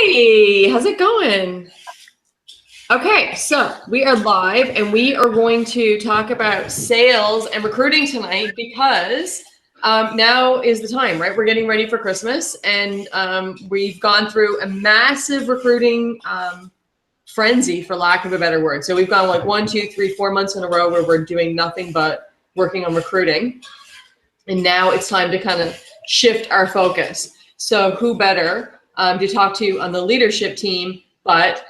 Hey, how's it going? Okay, so we are live and we are going to talk about sales and recruiting tonight because now is the time, right? We're getting ready for Christmas and we've gone through a massive recruiting frenzy, for lack of a better word. So we've gone like 1, 2, 3, 4 months in a row where we're doing nothing but working on recruiting. And now it's time to kind of shift our focus. So who better to talk to on the leadership team, but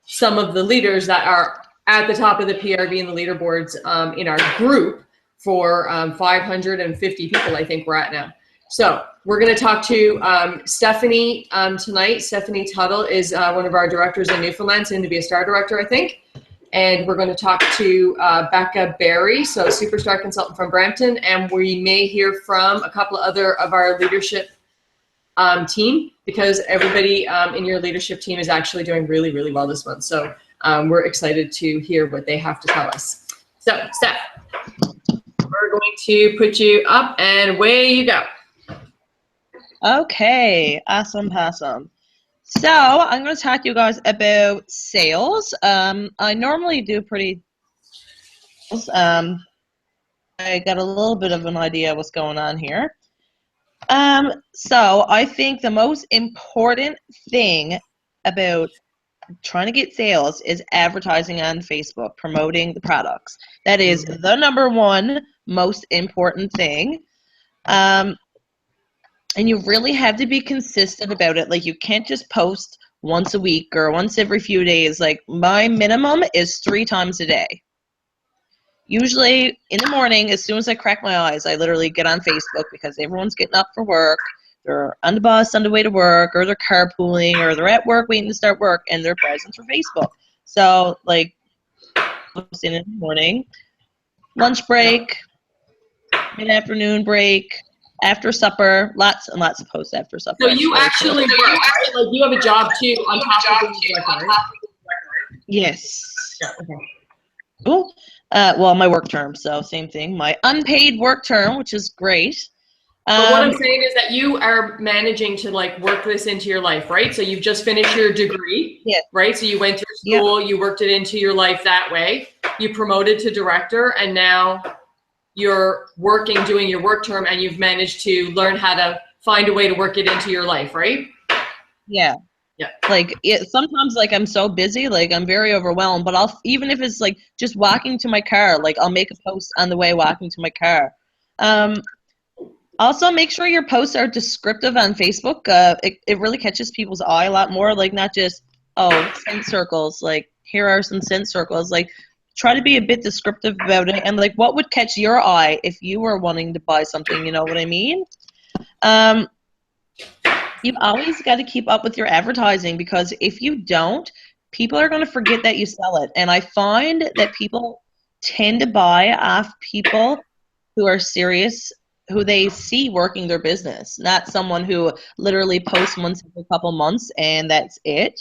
some of the leaders that are at the top of the PRV and the leaderboards in our group for 550 people, I think we're at now. So we're going to talk to Stephanie tonight. Stephanie Tuttle is one of our directors in Newfoundland, soon to be a star director, I think. And we're going to talk to Becca Barry, so superstar consultant from Brampton, and we may hear from a couple of other of our leadership team, because everybody in your leadership team is actually doing really, really well this month. So we're excited to hear what they have to tell us. So, Steph, we're going to put you up, and away you go. Okay, awesome. So I'm going to talk to you guys about sales. I normally do pretty. I got a little bit of an idea of what's going on here. So I think the most important thing about trying to get sales is advertising on Facebook, promoting the products. That is the number one most important thing. And you really have to be consistent about it. Like, you can't just post once a week or once every few days. Like, my minimum is 3 times a day. Usually in the morning, as soon as I crack my eyes, I literally get on Facebook because everyone's getting up for work. They're on the bus on the way to work, or they're carpooling, or they're at work waiting to start work, and they're present for Facebook. So, like, posting in the morning, lunch break, mid-afternoon break, after supper, lots and lots of posts after supper. So you actually work, right? Like, you have a job too on top of being a director, right? Yes. Yeah, okay. Cool. Well, my work term, so same thing. My unpaid work term, which is great. But what I'm saying is that you are managing to, like, work this into your life, right? So you've just finished your degree, right? So you went through school, you worked it into your life that way. You promoted to director, and now you're working, doing your work term, and you've managed to learn how to find a way to work it into your life, right? Yeah. Like, sometimes, like, I'm so busy, like, I'm very overwhelmed, but even if it's like just walking to my car, like, I'll make a post on the way walking to my car. Also, make sure your posts are descriptive on Facebook. It really catches people's eye a lot more. Like, not just, scent circles. Like, here are some scent circles. Like, try to be a bit descriptive about it. And, like, what would catch your eye if you were wanting to buy something? You know what I mean? You've always got to keep up with your advertising, because if you don't, people are going to forget that you sell it. And I find that people tend to buy off people who are serious, who they see working their business, not someone who literally posts once every couple months and that's it.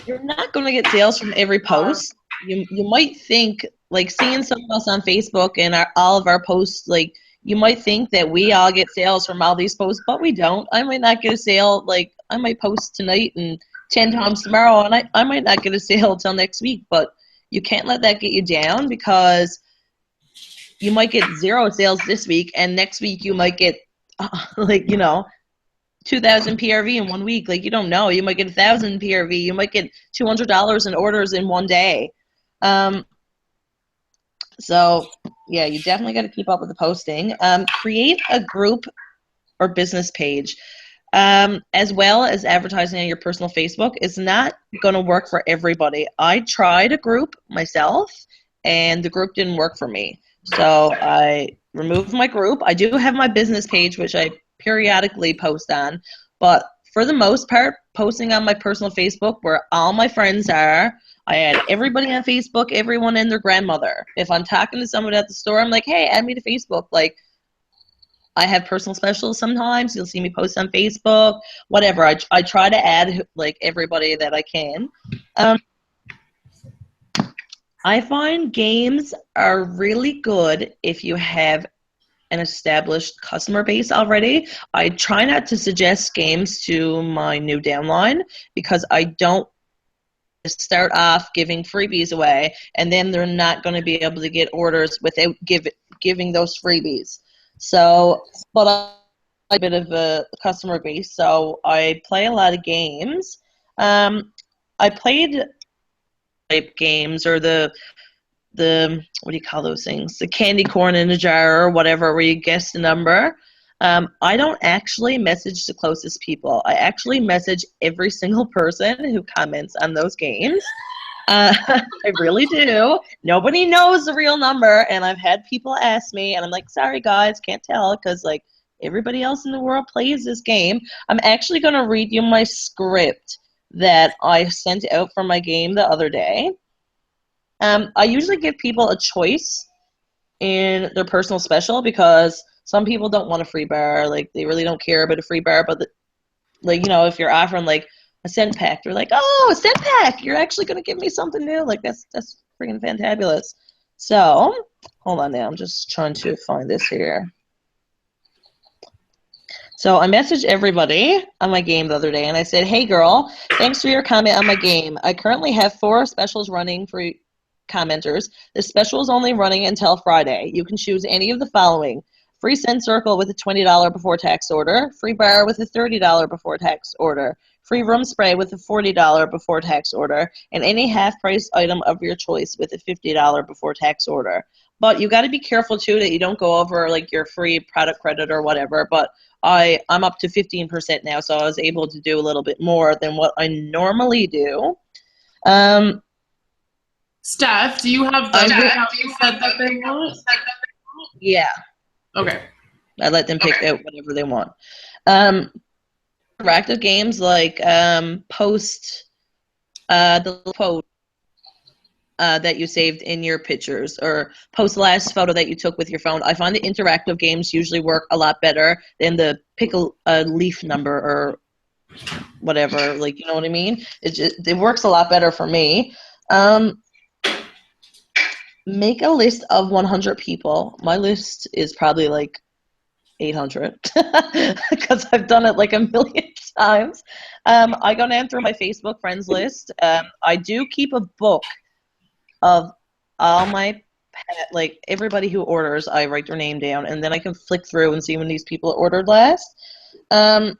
You're not going to get sales from every post. You might think, like, seeing some of us on Facebook and all of our posts, like, you might think that we all get sales from all these posts, but we don't. I might not get a sale. Like, I might post tonight and 10 times tomorrow, and I might not get a sale until next week. But you can't let that get you down, because you might get 0 sales this week, and next week you might get, 2,000 PRV in 1 week. Like, you don't know. You might get 1,000 PRV. You might get $200 in orders in 1 day. So, yeah, you definitely got to keep up with the posting. Create a group or business page, as well as advertising on your personal Facebook. Is not going to work for everybody. I tried a group myself, and the group didn't work for me. So I removed my group. I do have my business page, which I periodically post on. But for the most part, posting on my personal Facebook, where all my friends are, I add everybody on Facebook, everyone and their grandmother. If I'm talking to someone at the store, I'm like, hey, add me to Facebook. Like, I have personal specials sometimes. You'll see me post on Facebook, whatever. I try to add, like, everybody that I can. I find games are really good if you have an established customer base already, I try not to suggest games to my new downline because I don't start off giving freebies away and then they're not going to be able to get orders without giving those freebies. So, but I'm a bit of a customer base, so I play a lot of games. I played type games or the what do you call those things? The candy corn in a jar or whatever, where you guess the number. I don't actually message the closest people. I actually message every single person who comments on those games. I really do. Nobody knows the real number, and I've had people ask me, and I'm like, sorry guys, can't tell, because like everybody else in the world plays this game. I'm actually going to read you my script that I sent out for my game the other day. I usually give people a choice in their personal special because some people don't want a free bar, like they really don't care about a free bar, but like, you know, if you're offering like a cent pack, they're like, oh, a cent pack, you're actually going to give me something new, like that's freaking fantabulous. So hold on now, I'm just trying to find this here. So I messaged everybody on my game the other day and I said, hey girl, thanks for your comment on my game. I currently have 4 specials running for commenters. This special is only running until Friday. You can choose any of the following: free send circle with a $20 before tax order, free bar with a $30 before tax order, free room spray with a $40 before tax order, and any half-price item of your choice with a $50 before tax order. But you got to be careful too that you don't go over like your free product credit or whatever. But I'm up to 15% now, so I was able to do a little bit more than what I normally do. Steph, do you have the said that they want? Yeah. Okay. I let them pick out whatever they want. Interactive games like post the quote that you saved in your pictures, or post the last photo that you took with your phone. I find the interactive games usually work a lot better than the pick a leaf number or whatever. Like, you know what I mean? It works a lot better for me. Make a list of 100 people. My list is probably like 800 because I've done it like a million times. I go down through my Facebook friends list. I do keep a book of all my like everybody who orders. I write their name down and then I can flick through and see when these people ordered last. I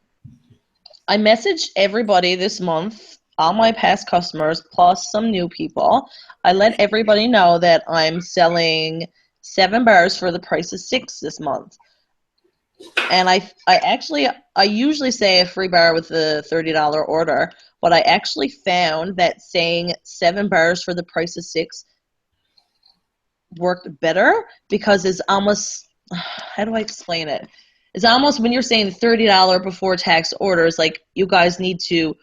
messaged everybody this month, all my past customers plus some new people. I let everybody know that I'm selling 7 bars for the price of 6 this month. And I usually say a free bar with a $30 order, but I actually found that saying 7 bars for the price of 6 worked better because it's almost, how do I explain it? It's almost when you're saying $30 before tax orders, like you guys need to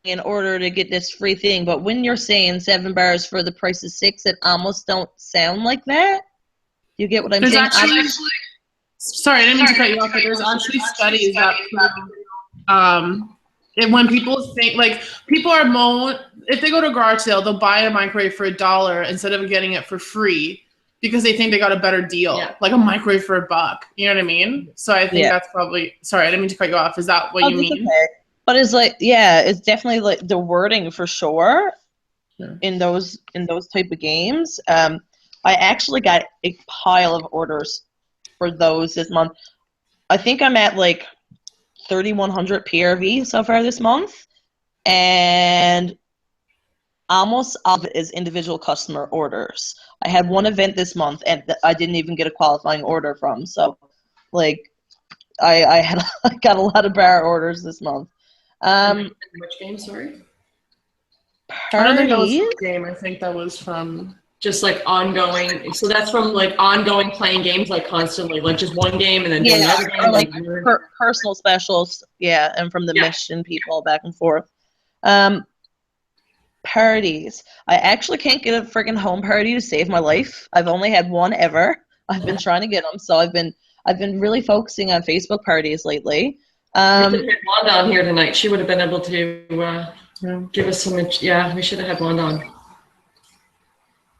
in order to get this free thing. But when you're saying 7 bars for the price of 6, it almost don't sound like that. You get what I'm saying? Sorry, I didn't mean to cut you off, but there's actually studies that prove when people think, like, people are if they go to a garage sale, they'll buy a microwave for $1 instead of getting it for free because they think they got a better deal, like a microwave for $1. You know what I mean? So I think that's probably, sorry, I didn't mean to cut you off. Is that what you mean? Okay. But it's like, yeah, it's definitely like the wording for sure in those type of games. I actually got a pile of orders for those this month. I think I'm at like 3,100 PRV so far this month, and almost all of it is individual customer orders. I had one event this month, and I didn't even get a qualifying order from. So, like, I got a lot of bar orders this month. Which game? Sorry. I don't think that was from the game. I think that was from just like ongoing. So that's from like ongoing playing games like constantly, like just one game and then do another game. Or like personal specials, and from the mission people back and forth. Parties. I actually can't get a friggin' home party to save my life. I've only had one ever. I've been trying to get them, so I've been really focusing on Facebook parties lately. We should have had Wanda on here tonight. She would have been able to give us some. Yeah, we should have had Wanda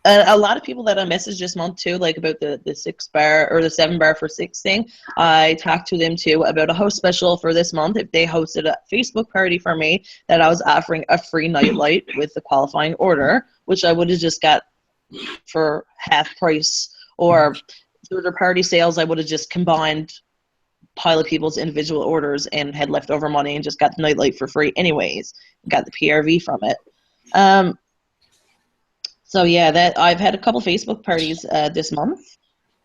a lot of people that I messaged this month too, like about the 6 bar or the 7 bar for 6 thing, I talked to them too about a host special for this month. If they hosted a Facebook party for me, that I was offering a free nightlight with the qualifying order, which I would have just got for half price, or through their party sales, I would have just combined pile of people's individual orders and had leftover money and just got the nightlight for free anyways, got the PRV from it. So yeah, that I've had a couple Facebook parties this month,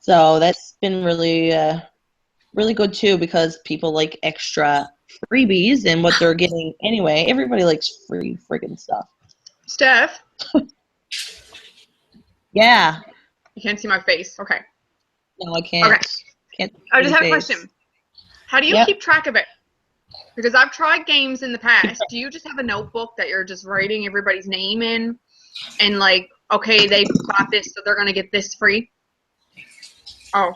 so that's been really really good too, because people like extra freebies and what they're getting anyway. Everybody likes free friggin' stuff. Steph, Yeah. you can't see my face. Okay. No, I can't. Okay. Can't I just see have a face. question. How do you Yep. keep track of it? Because I've tried games in the past. Do you just have a notebook that you're just writing everybody's name in, and like, okay, they bought this, so they're gonna get this free? Oh.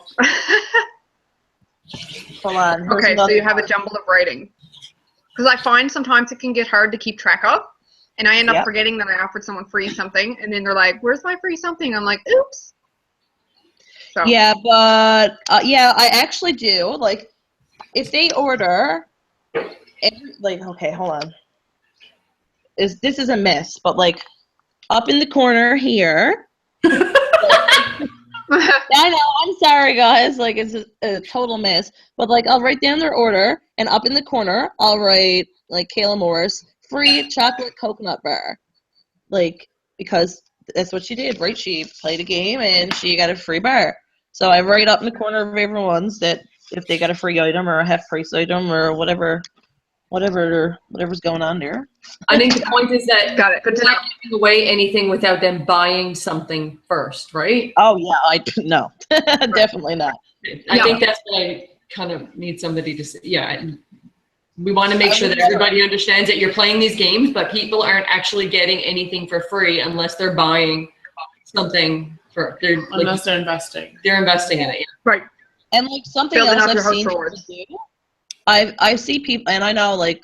Hold on. Here's Okay, so another you have a one. jumble of writing. Because I find sometimes it can get hard to keep track of, and I end up Yep. forgetting that I offered someone free something, and then they're like, "Where's my free something?" I'm like, "Oops." So, Yeah, but yeah, I actually do. Like, if they order, okay, hold on. This is a mess, but like up in the corner here. I know, I'm sorry guys, like it's a total mess. But like I'll write down their order, and up in the corner I'll write like Kayla Morris, free chocolate coconut bar. Like, because that's what she did, right? She played a game and she got a free bar. So I write up in the corner of everyone's that if they got a free item or a half price item or whatever's going on there. I think the point is that got it. Good to you're know. not giving away anything without them buying something first, right? Oh yeah, no, definitely not. I think that's what I kind of need somebody to say. Yeah, we want to make sure that everybody understands that you're playing these games, but people aren't actually getting anything for free unless they're buying something for. Unless they're investing. They're investing in it. Yeah. Right. And like something Building else up your I've host seen people rewards. do, I see people, and I know like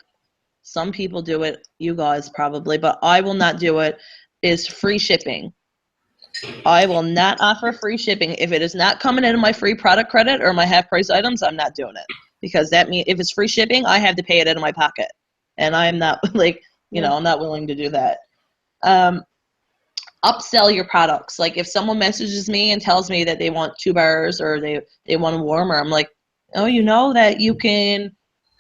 some people do it, you guys probably, but I will not do it, is free shipping. I will not offer free shipping. If it is not coming into my free product credit or my half price items, I'm not doing it. Because that means if it's free shipping, I have to pay it out of my pocket. And I'm not like, I'm not willing to do that. Upsell your products. Like if someone messages me and tells me that they want 2 bars or they want a warmer, I'm like, oh, you know that you can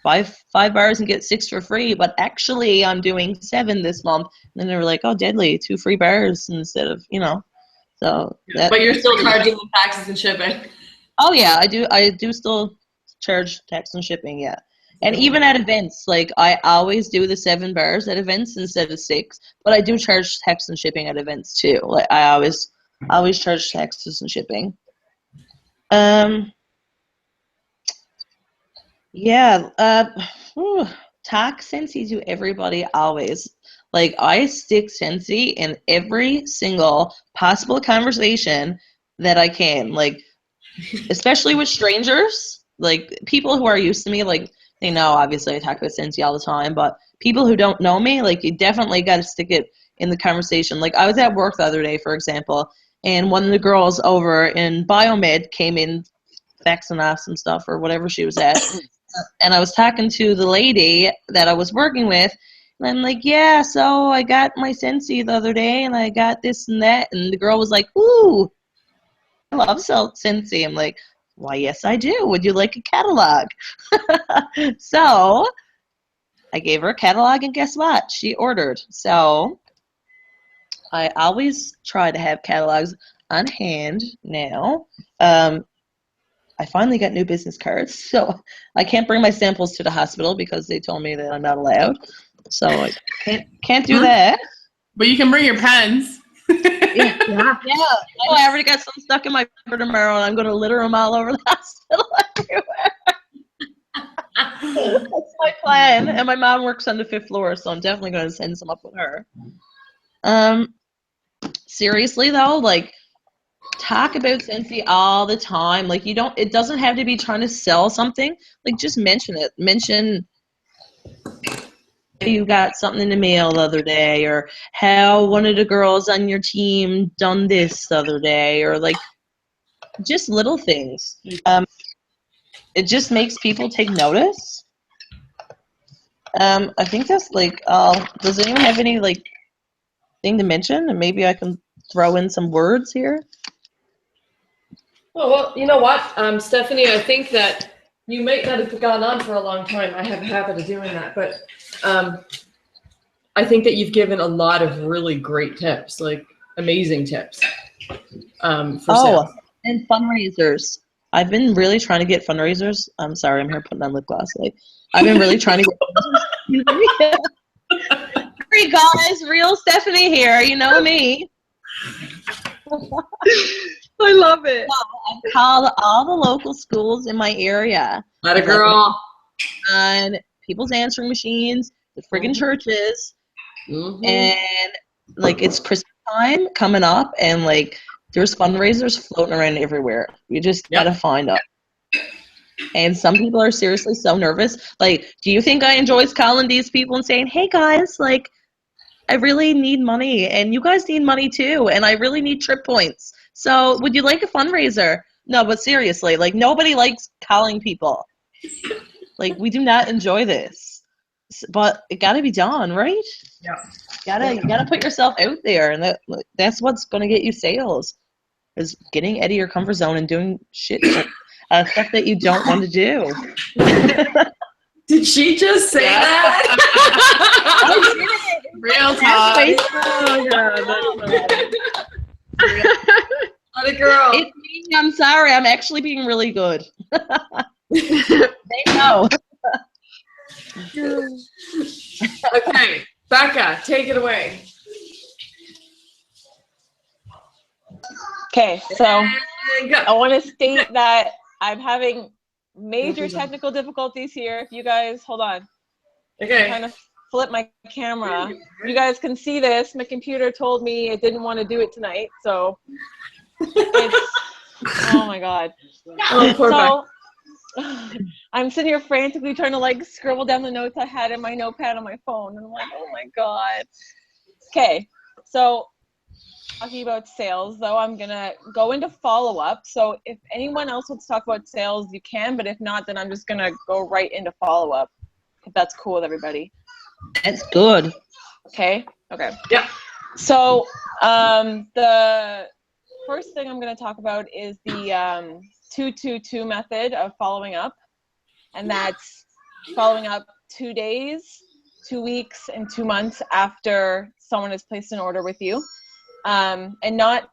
buy 5 bars and get 6 for free, but actually I'm doing 7 this month. And then they were like, oh, deadly, 2 free bars instead of, So But you're still charging them taxes and shipping. Oh yeah, I do still charge tax and shipping, yeah. And even at events, like I always do the 7 bars at events instead of 6, but I do charge tax and shipping at events too. Like I always charge taxes and shipping. Talk Scentsy to everybody always. Like I stick Scentsy in every single possible conversation that I can. Like especially with strangers, like people who are used to me, like they know obviously I talk about Scentsy all the time, but people who don't know me, like you definitely got to stick it in the conversation. Like I was at work the other day, for example, and one of the girls over in Biomed came in faxing off some stuff or whatever she was at. And I was talking to the lady that I was working with, and I'm like, yeah, so I got my Scentsy the other day, and I got this and that. And the girl was like, ooh, I love Scentsy. I'm like, why, yes, I do. Would you like a catalog? So I gave her a catalog, and guess what? She ordered. So I always try to have catalogs on hand now. I finally got new business cards, so I can't bring my samples to the hospital because they told me that I'm not allowed. So I can't do that. But you can bring your pens. Yeah. Oh, I already got some stuck in my paper tomorrow, and I'm going to litter them all over the hospital everywhere. That's my plan. And my mom works on the 5th floor, so I'm definitely going to send some up with her. Seriously though, like talk about Scentsy all the time. Like it doesn't have to be trying to sell something. Like just mention it. Mention you got something in the mail the other day, or how one of the girls on your team done this the other day, or like just little things. It just makes people take notice. I think that's like does anyone have any like thing to mention? And maybe I can throw in some words here. Oh, well, you know what, Stephanie, I think that you might not have gone on for a long time. I have a habit of doing that, but I think that you've given a lot of really great tips, like amazing tips for sales. And fundraisers. I've been really trying to get fundraisers. I'm sorry, I'm here putting on lip gloss. Like, I've been really trying to get Hey guys, real Stephanie here. You know me. I love it. I've called all the local schools in my area. Not a girl. On people's answering machines, the friggin' churches, and like it's Christmas time coming up, and like there's fundraisers floating around everywhere. You just gotta find them. And some people are seriously so nervous. Like, do you think I enjoy calling these people and saying, "Hey guys, like, I really need money, and you guys need money too, and I really need trip points. So would you like a fundraiser?" No, but seriously, like nobody likes calling people. Like, we do not enjoy this, but it got to be done, right? Yeah. You gotta put yourself out there, and that's what's gonna get you sales. Is getting out of your comfort zone and doing shit stuff that you don't want to do. Did she just say that? Real talk. Oh god. Not a girl. It's me. I'm sorry. I'm actually being really good. They know. Okay, Becca, take it away. Okay, so And go. I want to state that I'm having major technical difficulties here. If you guys, hold on. I'm Okay. trying to flip my camera. You guys can see this. My computer told me it didn't want to do it tonight, so it's, oh my god. Oh, poor Becca. So I'm sitting here frantically trying to like scribble down the notes I had in my notepad on my phone, and I'm like, oh my god. Okay, so talking about sales, though, I'm gonna go into follow-up. So if anyone else wants to talk about sales, you can, but if not, then I'm just gonna go right into follow-up, if that's cool with everybody. That's good. Okay. Yeah. So the first thing I'm going to talk about is the 2-2-2 method of following up, and that's following up 2 days, 2 weeks, and 2 months after someone has placed an order with you, and not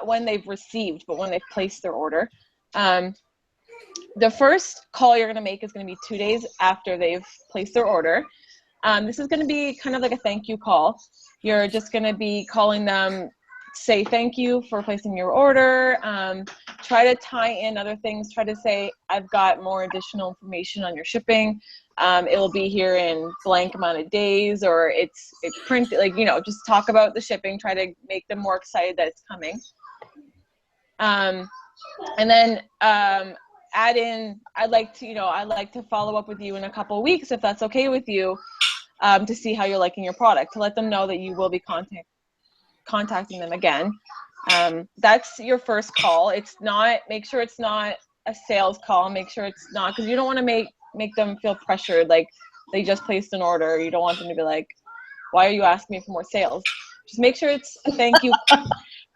when they've received, but when they've placed their order. The first call you're going to make is going to be 2 days after they've placed their order. This is going to be kind of like a thank you call. You're just going to be calling them, say thank you for placing your order. Try to tie in other things. Try to say, I've got more additional information on your shipping. It will be here in blank amount of days, or it's printed, like, you know, just talk about the shipping. Try to make them more excited that it's coming. And then add in, I'd like to follow up with you in a couple of weeks, if that's okay with you, to see how you're liking your product, to let them know that you will be contacting them again. That's your first call. Make sure it's not a sales call. Make sure it's not, because you don't want to make them feel pressured, like they just placed an order. You don't want them to be like, why are you asking me for more sales? Just make sure it's a thank you.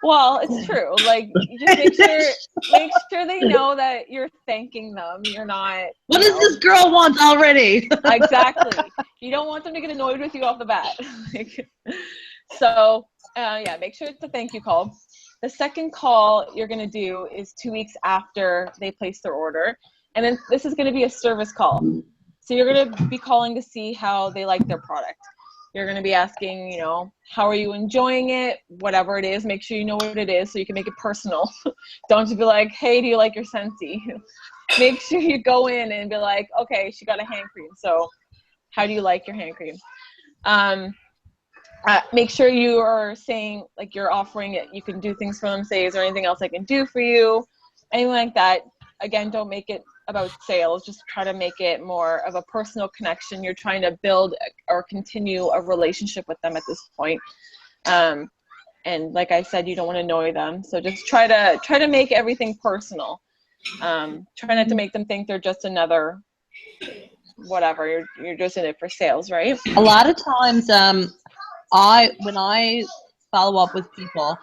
Well, it's true. Like, you just make sure they know that you're thanking them. You're not. What does this girl want already? Exactly. You don't want them to get annoyed with you off the bat. So, yeah, make sure it's a thank you call. The second call you're going to do is 2 weeks after they place their order. And then this is going to be a service call. So you're going to be calling to see how they like their product. You're going to be asking, you know, how are you enjoying it? Whatever it is, make sure you know what it is so you can make it personal. Don't just be like, hey, do you like your Scentsy? Make sure you go in and be like, okay, she got a hand cream. So how do you like your hand cream? Make sure you are saying, like, you're offering it. You can do things for them. Say, is there anything else I can do for you? Anything like that. Again, don't make it about sales. Just try to make it more of a personal connection. You're trying to build or continue a relationship with them at this point. And like I said, you don't want to annoy them. So just try to make everything personal. Try not to make them think they're just another whatever. You're just in it for sales, right? A lot of times, when I follow up with people,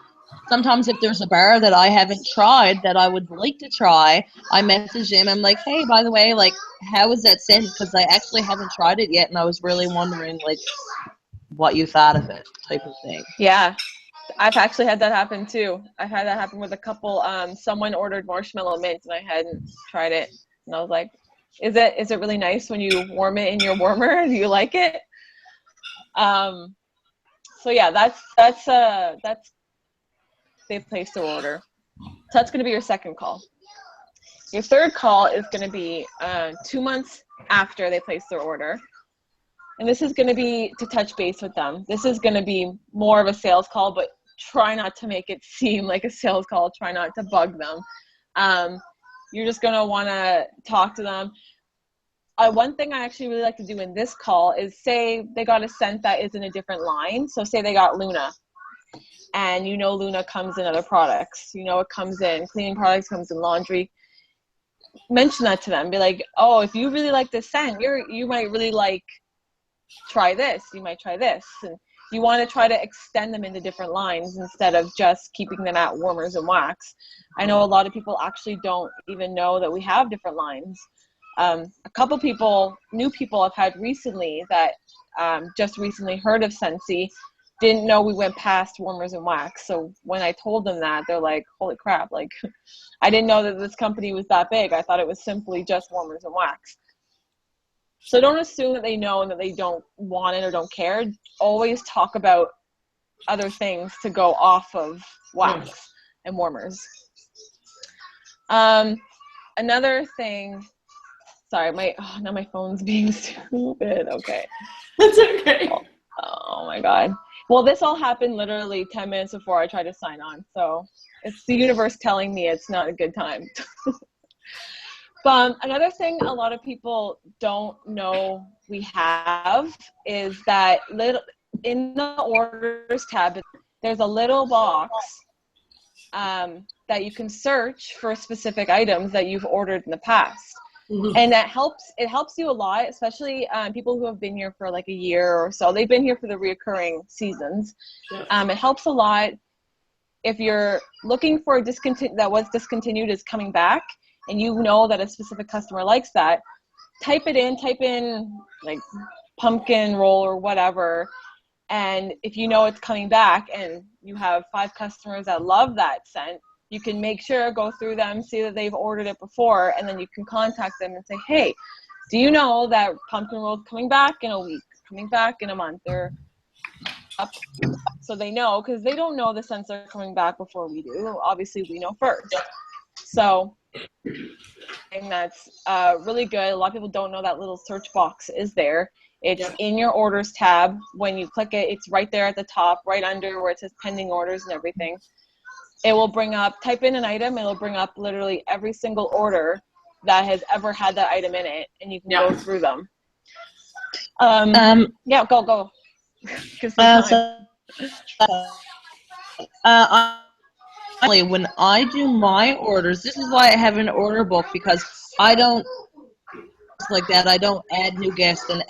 sometimes if there's a bar that I haven't tried that I would like to try, I message them. I'm like, hey, by the way, like, how was that scent? Because I actually haven't tried it yet, and I was really wondering, like, what you thought of it, type of thing. Yeah, I've actually had that happen too. I've had that happen with a couple. Someone ordered marshmallow mint, and I hadn't tried it, and I was like, is it really nice when you warm it in your warmer? Do you like it? So yeah, that's they've placed their order. So that's going to be your second call. Your third call is going to be 2 months after they place their order. And this is going to be to touch base with them. This is going to be more of a sales call, but try not to make it seem like a sales call. Try not to bug them. You're just going to want to talk to them. One thing I actually really like to do in this call is say they got a scent that is in a different line. So say they got Luna. And you know Luna comes in other products. You know it comes in cleaning products, comes in laundry. Mention that to them. Be like, oh, if you really like this scent, you might really like try this. You might try this. And you want to try to extend them into different lines instead of just keeping them at warmers and wax. I know a lot of people actually don't even know that we have different lines. A couple people, new people I've had recently that just recently heard of Scentsy, didn't know we went past warmers and wax. So when I told them that, they're like, holy crap, like, I didn't know that this company was that big. I thought it was simply just warmers and wax. So don't assume that they know and that they don't want it or don't care. Always talk about other things to go off of wax and warmers. Another thing, sorry, now my phone's being stupid. Okay. That's okay. Oh my God. Well, this all happened literally 10 minutes before I tried to sign on. So it's the universe telling me it's not a good time. But another thing a lot of people don't know we have is that in the orders tab, there's a little box that you can search for specific items that you've ordered in the past. Mm-hmm. And it helps you a lot, especially people who have been here for like a year or so. They've been here for the reoccurring seasons. It helps a lot if you're looking for that was discontinued is coming back, and you know that a specific customer likes that. Type in like pumpkin roll or whatever, and if you know it's coming back and you have 5 customers that love that scent, you can make sure, go through them, see that they've ordered it before, and then you can contact them and say, hey, do you know that pumpkin roll is coming back in a week, coming back in a month, or up? So they know, because they don't know the scents are coming back before we do. Obviously, we know first. So, and that's really good. A lot of people don't know that little search box is there. It's in your orders tab. When you click it, it's right there at the top, right under where it says pending orders and everything. It will bring up, type in an item, it'll bring up literally every single order that has ever had that item in it, and you can go through them. Go. When I do my orders, this is why I have an order book, because I don't like that. I don't add new guests and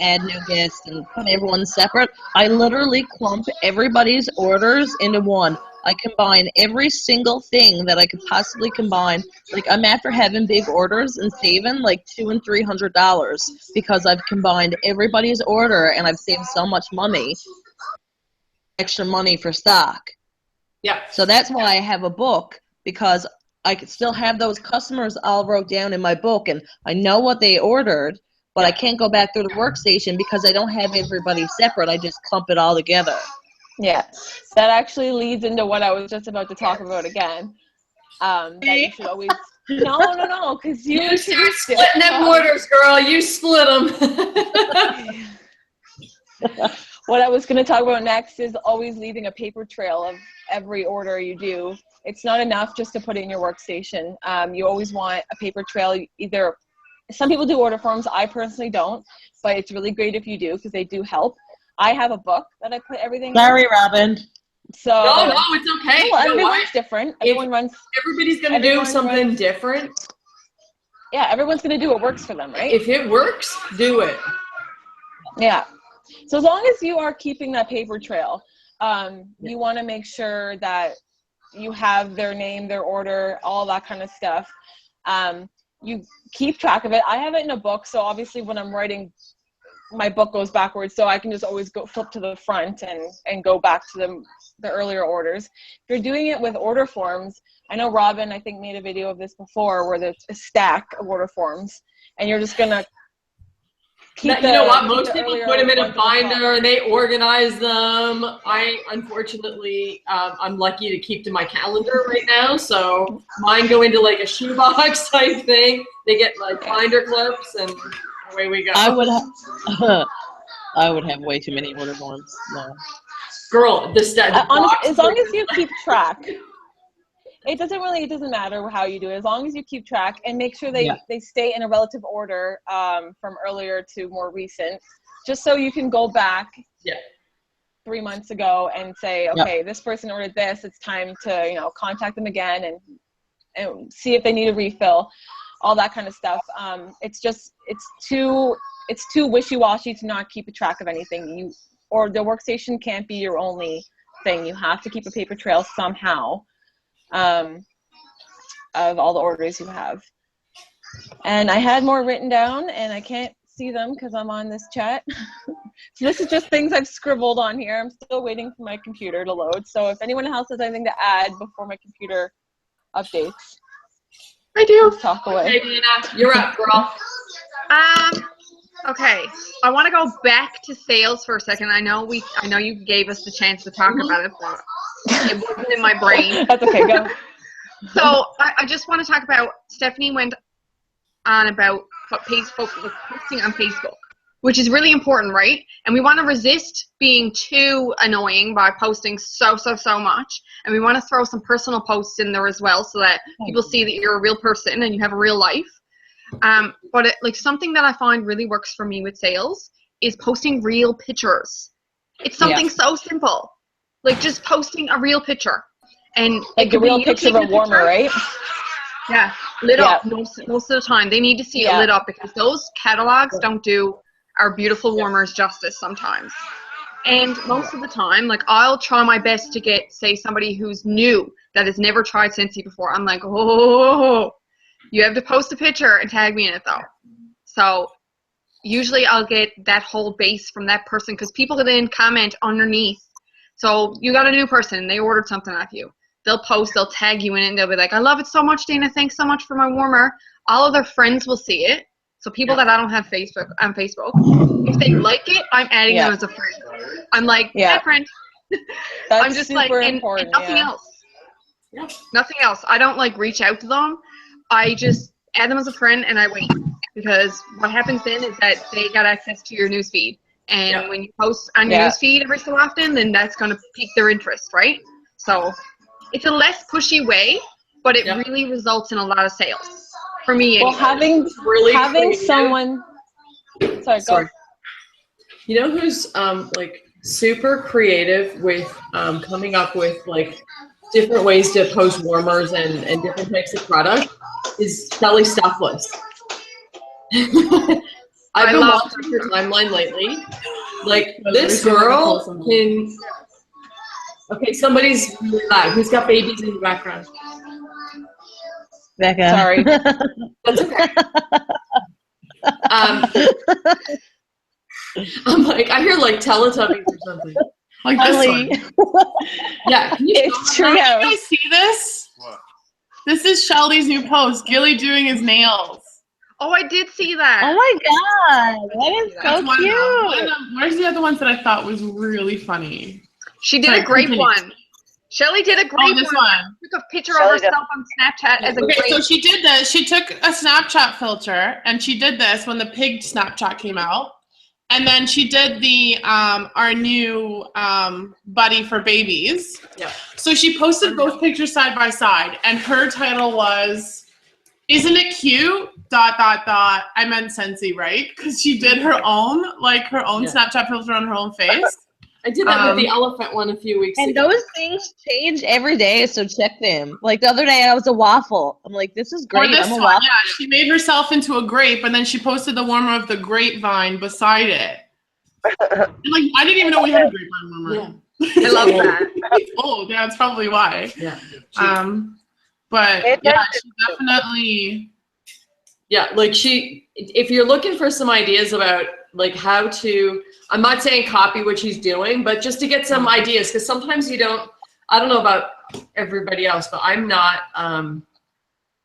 put everyone separate. I literally clump everybody's orders into one. I combine every single thing that I could possibly combine. Like, I'm after having big orders and saving like $200 and $300 because I've combined everybody's order and I've saved so much money, extra money for stock. Yeah. So that's why I have a book, because I could still have those customers all wrote down in my book, and I know what they ordered, but I can't go back through the workstation because I don't have everybody separate. I just clump it all together. Yeah, that actually leads into what I was just about to talk about again. That you should always no, because you split them orders, girl. You split them. What I was going to talk about next is always leaving a paper trail of every order you do. It's not enough just to put it in your workstation. You always want a paper trail. Either some people do order forms. I personally don't, but it's really great if you do, because they do help. I have a book that I put everything in. Sorry, Robin. So No, it's okay. well, You know everyone's what? different. Everybody's going to do something different. Yeah, everyone's going to do what works for them, right? If it works, do it. Yeah. So as long as you are keeping that paper trail, you want to make sure that you have their name, their order, all that kind of stuff. You keep track of it. I have it in a book, so obviously when I'm writing, my book goes backwards, so I can just always go flip to the front and go back to the earlier orders. If you're doing it with order forms, I know Robin, I think, made a video of this before where there's a stack of order forms, and you're just gonna keep you know what? Most people put them in a binder and they organize them. I unfortunately, I'm lucky to keep to my calendar right now, so mine go into like a shoebox type thing. They get like binder clips, and away we go. I would have way too many order forms. No. Girl, as long as you keep track. It doesn't matter how you do it, as long as you keep track and make sure they stay in a relative order from earlier to more recent, just so you can go back 3 months ago and say, okay, this person ordered this, it's time to contact them again and see if they need a refill, all that kind of stuff. It's too wishy-washy to not keep a track of anything. Or the workstation can't be your only thing. You have to keep a paper trail somehow. Of all the orders you have. And I had more written down and I can't see them because I'm on this chat. So this is just things I've scribbled on here. I'm still waiting for my computer to load. So if anyone else has anything to add before my computer updates. I do. Let's talk away. Hey, Dina, you're up, girl. Okay. I want to go back to sales for a second. I know you gave us the chance to talk about it, but it wasn't in my brain. That's okay, go. So I just want to talk about, Stephanie went on about posting on Facebook, which is really important, right? And we want to resist being too annoying by posting so much. And we want to throw some personal posts in there as well so that people see that you're a real person and you have a real life. But something that I find really works for me with sales is posting real pictures. It's something so simple. Like just posting a real picture. And like a real picture of a warmer, right? Yeah, lit up most of the time. They need to see it lit up because those catalogs don't do our beautiful warmers justice sometimes. And most of the time, I'll try my best to get, say, somebody who's new that has never tried Scentsy before. I'm like, oh, you have to post a picture and tag me in it though. So usually I'll get that whole base from that person because people then comment underneath. So you got a new person and they ordered something off you. They'll post, they'll tag you in it, and they'll be like, I love it so much, Dana. Thanks so much for my warmer. All of their friends will see it. So people that I don't have on Facebook, if they like it, I'm adding them as a friend. I'm like, hey, friend. That's I'm just super and nothing else. Yeah. Nothing else. I don't reach out to them. I just add them as a friend and I wait. Because what happens then is that they got access to your newsfeed. And when you post on your newsfeed every so often, then that's going to pique their interest, right? So it's a less pushy way, but it really results in a lot of sales for me. Well, having someone. Sorry. You know who's super creative with coming up with different ways to post warmers and different types of product is Shelly Stuffless. I've been watching her timeline lately. This girl can. Okay, somebody's really loud. Who's got babies in the background? Becca. Sorry. That's okay. I'm I hear Teletubbies or something. Like this one. Yeah, can you it's true. Did you guys see this? What? This is Shelby's new post. Gilly doing his nails. Oh, I did see that. Oh my god, that is so cute. Where's the other ones that I thought was really funny? She did a great one. Shelly did a great this one. Took a picture of herself on Snapchat as a great. So she did this. She took a Snapchat filter and she did this when the pig Snapchat came out. And then she did the our new buddy for babies. Yeah. So she posted both pictures side by side, and her title was Isn't it cute? ... I meant Scentsy, right? Because she did her own Snapchat filter on her own face. I did that with the elephant one a few weeks and ago. those things change every day, so check them. Like the other day, I was a waffle. I'm like, this is great. Or this I'm a one, waffle. yeah. She made herself into a grape, and then she posted the warmer of the grapevine beside it. Like, I didn't even know we had a grapevine warmer. Yeah. I love that. Oh, yeah, that's probably why. Yeah. But yeah, she definitely. Yeah, like if you're looking for some ideas about like how to, I'm not saying copy what she's doing, but just to get some ideas, because sometimes I don't know about everybody else, but I'm not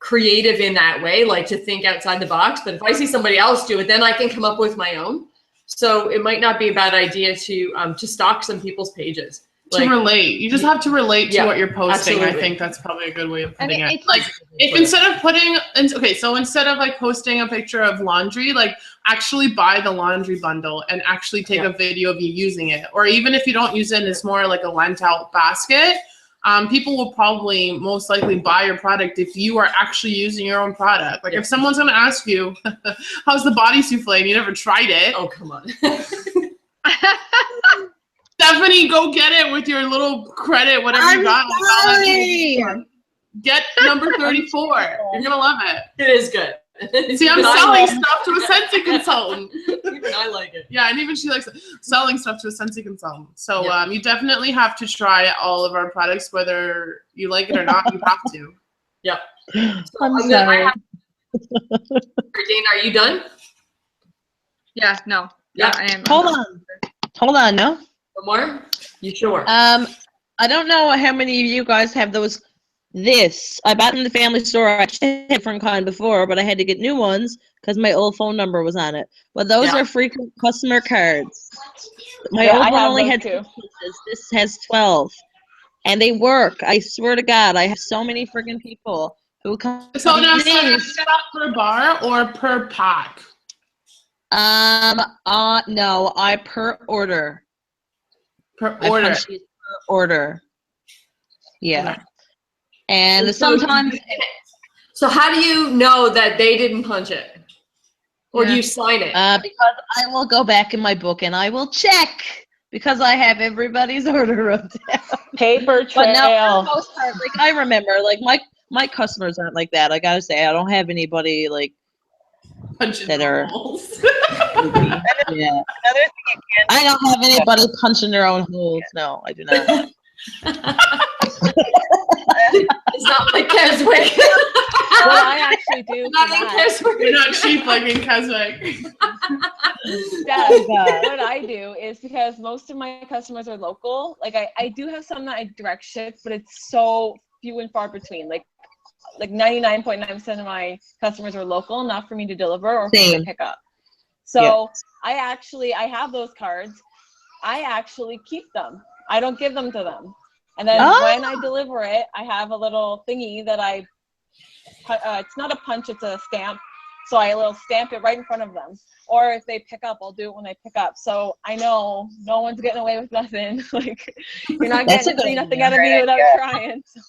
creative in that way, like to think outside the box. But if I see somebody else do it, then I can come up with my own. So it might not be a bad idea to stock some people's pages. To relate. You just have to relate to what you're posting. Absolutely. I think that's probably a good way of putting And it. it's Like, if instead of instead of like posting a picture of laundry, like actually buy the laundry bundle and actually take a video of you using it. Or even if you don't use it and it's more like a lent out basket, people will probably most likely buy your product if you are actually using your own product. Like if someone's going to ask you, how's the body souffle, and you never tried it. Oh, come on. Stephanie, go get it with your little credit, whatever you got. Sorry. Get number 34. You're gonna love it. It is good. See, I'm selling stuff to a Scentsy consultant. Even I like it. Yeah, and even she likes selling stuff to a Scentsy consultant. So you definitely have to try all of our products, whether you like it or not. You have to. Yep. I'm sorry. Dana, are you done? Yeah, no. Yeah. I am. Hold on, no? One more? You sure? I don't know how many of you guys have those. I bought in the family store. I had a different kind before, but I had to get new ones because my old phone number was on it. But those are free customer cards. My old one only had 2 pieces. This has 12. And they work. I swear to God, I have so many freaking people who come. So now, is that per bar or per pack? No, I per order. Per order. Per order. Yeah. Okay. And sometimes. So how do you know that they didn't punch it? Or do you sign it? Because I will go back in my book and I will check because I have everybody's order wrote down. Paper trail. But no, for the most part, like I remember, like my customers aren't like that. I gotta say, I don't have anybody like that are. Yeah. I don't have anybody punching their own holes. No, I do not. It's not like Keswick. Well, I actually do. Not in Keswick. You're not cheap like in Keswick. What I do is because most of my customers are local. Like I do have some that I direct ship, but it's so few and far between. Like 99.9% of my customers are local, not for me to deliver or for me to pick up. So I have those cards. I actually keep them. I don't give them to them. And then when I deliver it, I have a little thingy that it's not a punch, it's a stamp. So I will stamp it right in front of them. Or if they pick up, I'll do it when they pick up. So I know no one's getting away with nothing. Like you're not getting to see nothing out of me without trying. So.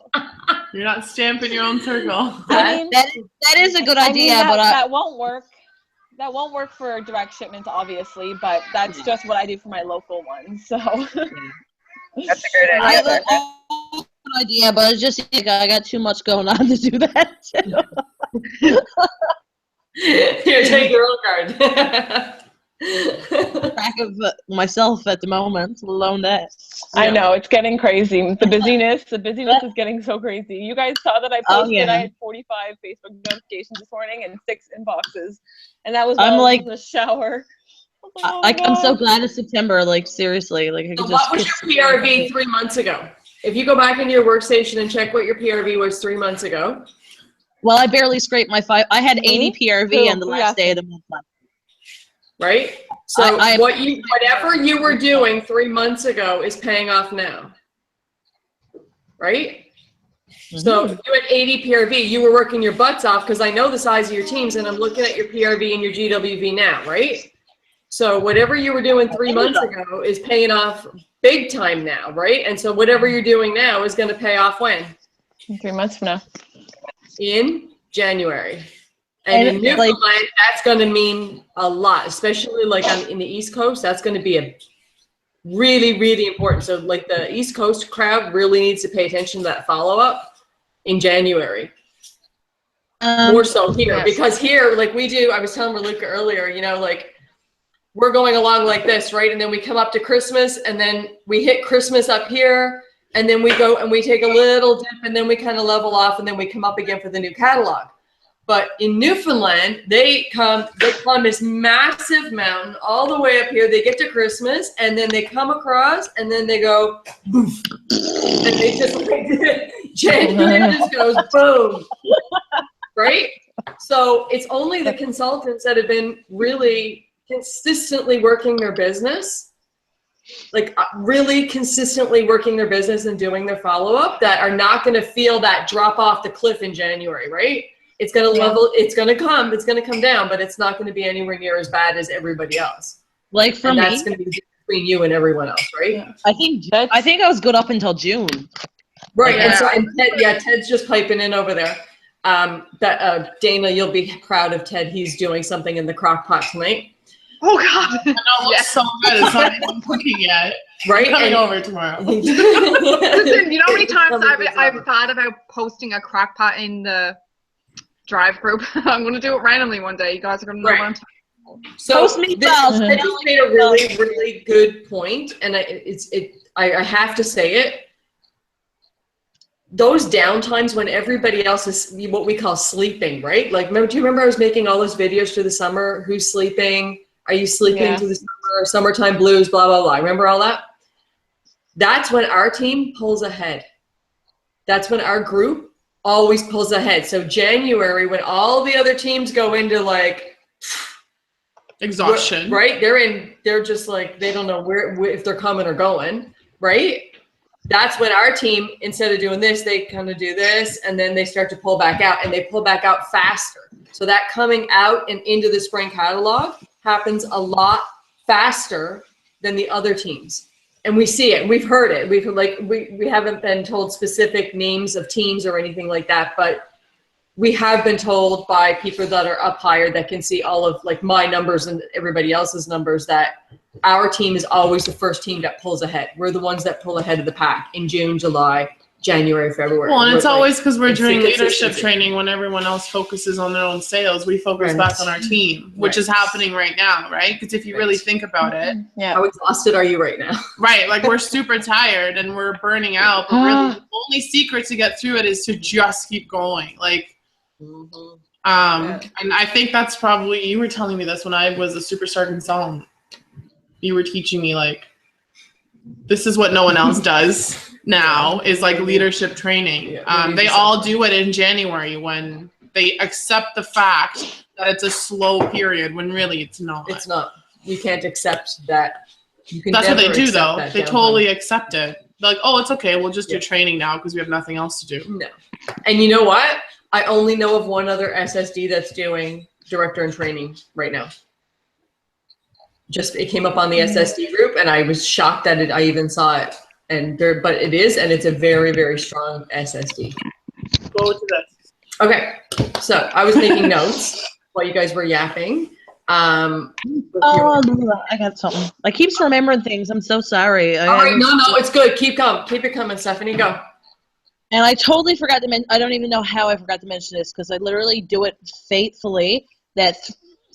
You're not stamping your own circle. I mean, that is a good idea, but that won't work. That won't work for direct shipments, obviously, but that's just what I do for my local ones. So That's a great idea. I have a good idea, but it's just like, I got too much going on to do that. Here, take your own card. Track of myself at the moment, alone that. I know it's getting crazy. The busyness is getting so crazy. You guys saw that I posted. I had 45 Facebook notifications this morning and 6 inboxes, and that was while I was in the shower. I'm so glad it's September. Like seriously, like. So what was your PRV 3 months ago? If you go back into your workstation and check what your PRV was 3 months ago. Well, I barely scraped my 5. I had 80 PRV on the last day of the month. Right? So whatever you were doing 3 months ago is paying off now. Right? Mm-hmm. So you had 80 PRV. You were working your butts off because I know the size of your teams and I'm looking at your PRV and your GWV now, right? So whatever you were doing 3 months ago is paying off big time now, right? And so whatever you're doing now is going to pay off when? 3 months from now. In January. And in Newfoundland, that's going to mean a lot, especially like in the East Coast. That's going to be a really, really important. So like the East Coast crowd really needs to pay attention to that follow-up in January. More so here, because here, like we do, I was telling Raluca earlier, you know, like we're going along like this, right? And then we come up to Christmas and then we hit Christmas up here and then we go and we take a little dip and then we kind of level off and then we come up again for the new catalog. But in Newfoundland, they climb this massive mountain all the way up here. They get to Christmas, and then they come across, and then they go, boof. And they just, like, January just goes boom. Right? So it's only the consultants that have been really consistently working their business, like really consistently working their business and doing their follow-up that are not going to feel that drop off the cliff in January, right? It's going to level, it's going to come down, but it's not going to be anywhere near as bad as everybody else. Like for me, that's going to be between you and everyone else, right? Yeah. I think I was good up until June. Right. Yeah. And Ted's just piping in over there. Dana, you'll be proud of Ted. He's doing something in the crock pot tonight. Oh God. I know, it looks so good. It's not even cooking yet. Right? I'm coming over tomorrow. Listen, you know how many times I've thought about posting a crock pot in the Drive group? I'm going to do it randomly one day. You guys are going to know what I'm talking about. So Ted just made a really, really good point, and I have to say it. Those downtimes when everybody else is what we call sleeping, right? Like, do you remember I was making all those videos through the summer? Who's sleeping? Are you sleeping through the summer? Summertime blues, blah, blah, blah. Remember all that? That's when our team pulls ahead. That's when our group always pulls ahead. So January, when all the other teams go into like exhaustion, right? They're just like, they don't know if they're coming or going, right? That's when our team, instead of doing this, they kind of do this, and then they start to pull back out, and they pull back out faster. So that coming out and into the spring catalog happens a lot faster than the other teams. And we see it, we've heard it. We haven't been told specific names of teams or anything like that, but we have been told by people that are up higher that can see all of like my numbers and everybody else's numbers that our team is always the first team that pulls ahead. We're the ones that pull ahead of the pack in June, July, January, February. Well, and it's always because we're doing leadership training when everyone else focuses on their own sales. We focus back on our team, which is happening right now, right? Because if you really think about it. How exhausted are you right now? Right. Like, we're super tired and we're burning out. But really, the only secret to get through it is to just keep going. Like, and I think that's probably, you were telling me this when I was a superstar consultant. You were teaching me, like, this is what no one else does now, is like leadership training. They all do it in January when they accept the fact that it's a slow period when really it's not. It's not. You can't accept that. That's what they do, though. They totally accept it. They're like, oh, it's okay. We'll just do training now because we have nothing else to do. No. And you know what? I only know of one other SSD that's doing director in training right now. It came up on the SSD group, and I was shocked that I even saw it. But it is, and it's a very, very strong SSD. Go to this. Okay, so I was making notes while you guys were yapping. I got something. I keep remembering things. I'm so sorry. All right, no, it's good. Keep it coming, Stephanie. Go. And I totally forgot to mention. I don't even know how I forgot to mention this because I literally do it faithfully. That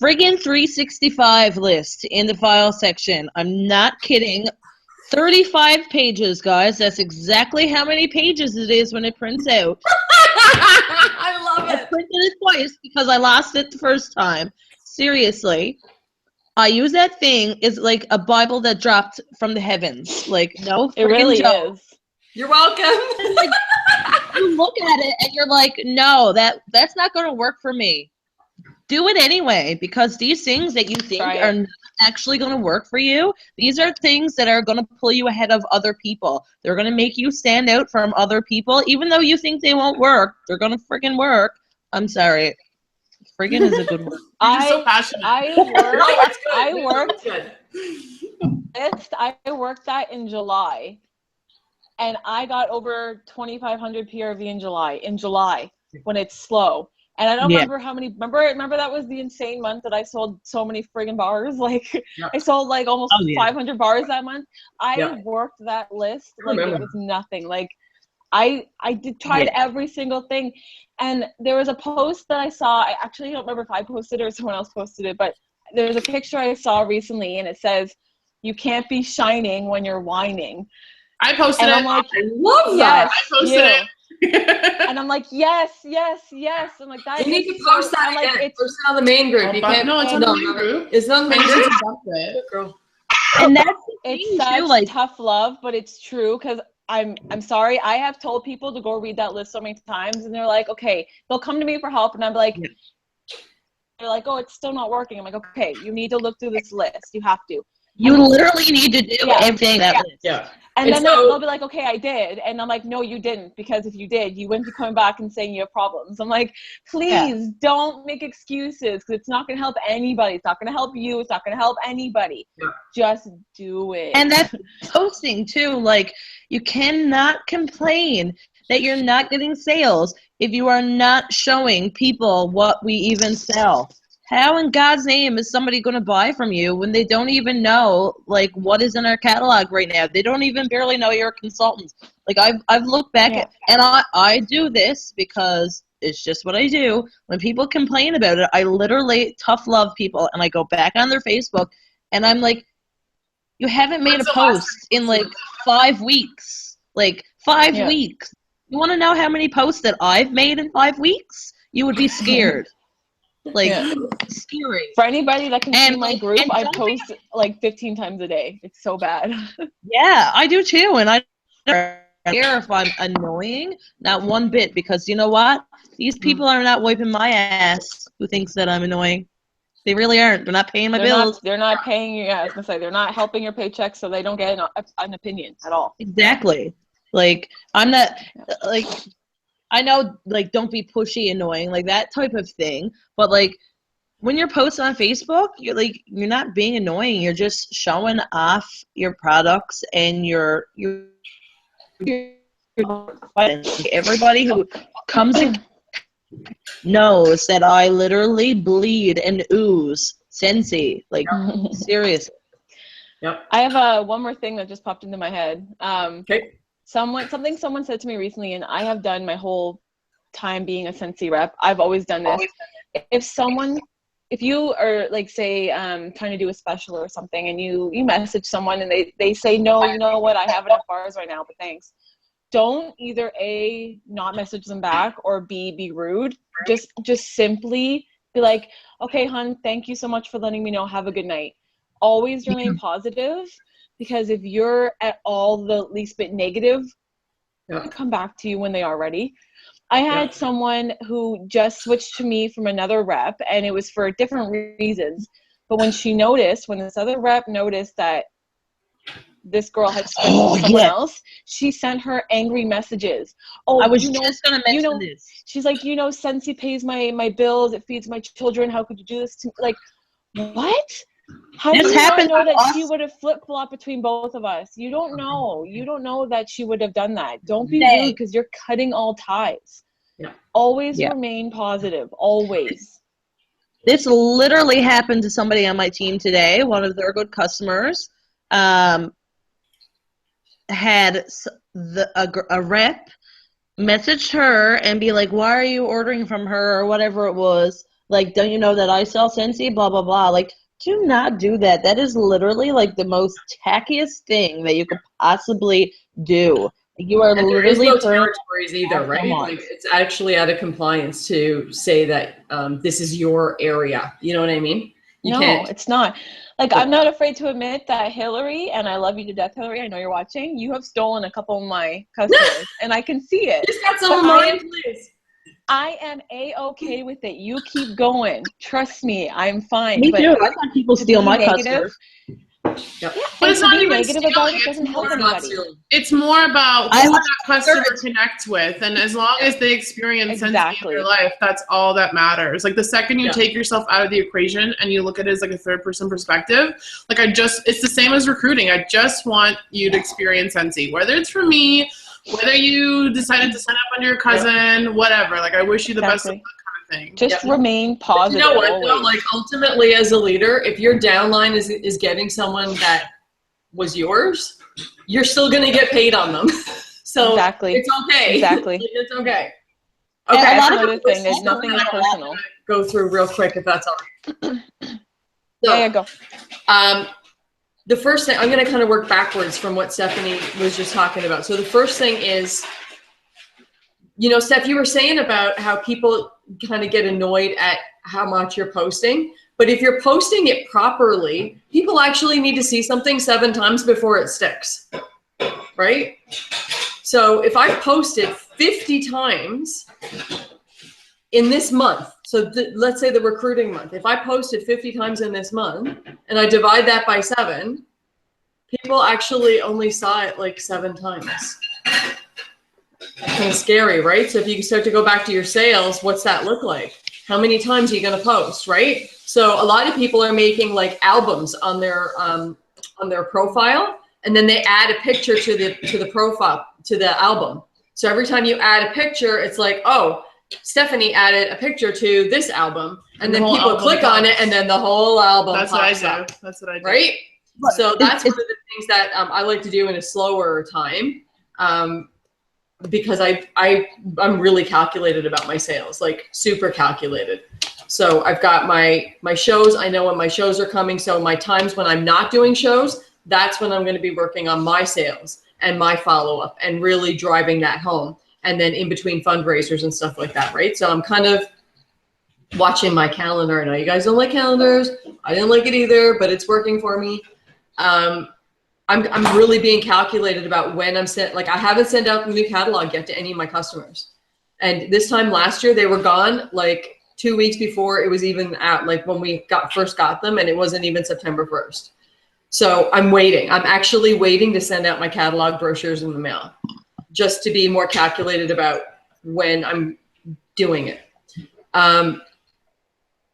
friggin' 365 list in the file section. I'm not kidding. 35 pages, guys. That's exactly how many pages it is when it prints out. I love it. I printed it twice because I lost it the first time. Seriously. I use that thing. It's like a Bible that dropped from the heavens. Like, no, it really is. You're welcome. Like, you look at it and you're like, no, that's not going to work for me. Do it anyway, because these things that you think are not actually going to work for you, these are things that are going to pull you ahead of other people. They're going to make you stand out from other people, even though you think they won't work. They're going to friggin' work. I'm sorry. Friggin' is a good word. I worked that in July, and I got over 2,500 PRV in July when it's slow. And I don't Yeah. remember how many. Remember that was the insane month that I sold so many friggin' bars. Like Yeah. I sold like almost Oh, yeah. 500 bars that month. I Yeah. worked that list I like it remember. was nothing. Like I tried every single thing. And there was a post that I saw. I actually don't remember if I posted it or someone else posted it, but there's a picture I saw recently, and it says, "You can't be shining when you're whining." I posted And it. I'm like, I love yes, that. I posted you. it. And I'm like, yes. I'm like, that You need is to post so, that I'm like, again. it's, Post it on the main group. You But can't. no, it's on the main group. It's not on the I main need to group. dump it. Good girl. And that's the it's thing, such too, like, tough love, but it's true because I'm sorry. I have told people to go read that list so many times, and they're like, okay, they'll come to me for help, and I'm like, Yeah. they're like, oh, it's still not working. I'm like, okay, you need to look through this list. You have to. you literally need to do Yeah. everything that list. Yeah. And And then so- they'll be like, okay, I did. And I'm like, no, you didn't. Because if you did, you wouldn't be coming back and saying you have problems. I'm like, please don't make excuses because it's not going to help anybody. It's not going to help you. It's not going to help anybody. Yeah. Just do it. And that's posting too. Like, you cannot complain that you're not getting sales if you are not showing people what we even sell. How in God's name is somebody going to buy from you when they don't even know like what is in our catalog right now? They don't even barely know you're a consultant. Like I've looked back Yeah. at, and I do this because it's just what I do. When people complain about it, I literally tough love people, and I go back on their Facebook, and I'm like, you haven't made When's a the last post in like 5 weeks. Like 5 Yeah. weeks. You want to know how many posts that I've made in 5 weeks? You would be scared. Like, Yeah. scary. For anybody that can see And, my like, group, and I don't post like 15 times a day. It's so bad. Yeah, I do too, and I don't care if I'm annoying, not one bit, because you know what? These people are not wiping my ass who thinks that I'm annoying. They really aren't. They're not paying my bills. They're not paying you. Yeah, I was gonna say they're not helping your paycheck, so they don't get an opinion at all. Exactly. Like, I'm not, like, I know, like, don't be pushy annoying, like that type of thing, but like, when you're posting on Facebook, you're not being annoying. You're just showing off your products and your everybody who comes in knows that I literally bleed and ooze Scentsy. Like, seriously. Yep. I have one more thing that just popped into my head. Okay. Something someone said to me recently, and I have done my whole time being a Scentsy rep. I've always done this. If you are like, say, trying to do a special or something, and you message someone and they say, no, you know what, I have enough bars right now, but thanks. Don't either A, not message them back, or B, be rude. Just simply be like, okay, hon, thank you so much for letting me know. Have a good night. Always remain positive, because if you're at all the least bit negative, they'll come back to you when they are ready. I had someone who just switched to me from another rep, and it was for different reasons. But when this other rep noticed that this girl had switched to someone else, she sent her angry messages. Oh, I was just going to mention this. She's like, Scentsy pays my bills, it feeds my children. How could you do this to me? Like, what? How do you not know that she would have flip-flopped between both of us? You don't know. You don't know that she would have done that. Don't be rude, because you're cutting all ties. Yeah. Always remain positive. Always. This literally happened to somebody on my team today. One of their good customers had a rep messaged her and be like, why are you ordering from her, or whatever it was. Like, don't you know that I sell Scentsy? Blah, blah, blah. Like, do not do that. That is literally like the most tackiest thing that you could possibly do. You are and literally there is no territories either, right? Come on. Like, it's actually out of compliance to say that this is your area. You know what I mean? You can't. It's not. Like, I'm not afraid to admit that Hillary, and I love you to death, Hillary, I know you're watching, you have stolen a couple of my customers, and I can see it. Just got some of mine, please. I am A-okay with it. You keep going. Trust me, I'm fine. Me but too. I thought people steal my customers. Yep. But it's not even negative stealing. about it It's doesn't help more anybody. It's more about I who want that customer connects with, and as long as they experience Scentsy in their life, that's all that matters. Like, the second you take yourself out of the equation and you look at it as like a third-person perspective, like, it's the same as recruiting. I just want you to experience Scentsy, whether it's for me, whether you decided to sign up under your cousin, whatever. Like, I wish you the best of luck, kind of thing. Just remain positive. You know what, though? Always. Like, ultimately, as a leader, if your downline is getting someone that was yours, you're still going to get paid on them. So Exactly. it's okay. Exactly. It's okay. And Okay. a lot That's of another thing. There's nothing is personal. Go through real quick if that's all right. So, Yeah, go. the first thing, I'm going to kind of work backwards from what Stephanie was just talking about. So the first thing is, you know, Steph, you were saying about how people kind of get annoyed at how much you're posting. But if you're posting it properly, people actually need to see something 7 times before it sticks, right? So if I posted 50 times in this month, so let's say the recruiting month, if I posted 50 times in this month and I divide that by 7, people actually only saw it like 7 times. Kind of scary, right? So if you start to go back to your sales, what's that look like? How many times are you going to post, right? So a lot of people are making like albums on their profile, and then they add a picture to the profile, to the album. So every time you add a picture, it's like, oh, Stephanie added a picture to this album, and then people click on it, and then the whole album That's what I pops do. up, That's what I do. right? So that's one of the things that I like to do in a slower time. Because I'm really calculated about my sales, like super calculated. So I've got my shows. I know when my shows are coming. So my times when I'm not doing shows, that's when I'm going to be working on my sales and my follow-up and really driving that home. And then in between fundraisers and stuff like that, right? So I'm kind of watching my calendar. I know you guys don't like calendars. I didn't like it either, but it's working for me. I'm really being calculated about when I'm sent. Like, I haven't sent out the new catalog yet to any of my customers. And this time last year, they were gone like 2 weeks before it was even out, like when we first got them, and it wasn't even September 1st. So I'm waiting. I'm actually waiting to send out my catalog brochures in the mail, just to be more calculated about when I'm doing it.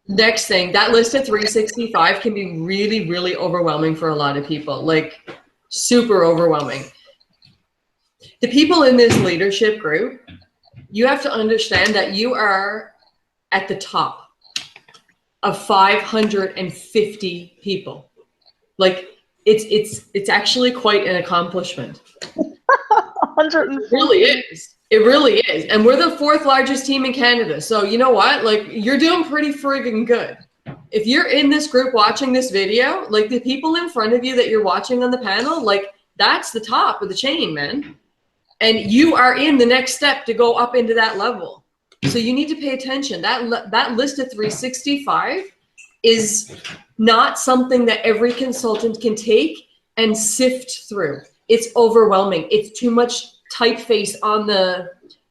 Next thing, that list of 365 can be really, really overwhelming for a lot of people, like super overwhelming. The people in this leadership group, you have to understand that you are at the top of 550 people. Like, it's actually quite an accomplishment. 150. It really is. It really is. And we're the 4th largest team in Canada. So you know what? Like, you're doing pretty friggin' good. If you're in this group watching this video, like the people in front of you that you're watching on the panel, like that's the top of the chain, man. And you are in the next step to go up into that level. So you need to pay attention. That list of 365 is not something that every consultant can take and sift through. It's overwhelming. It's too much typeface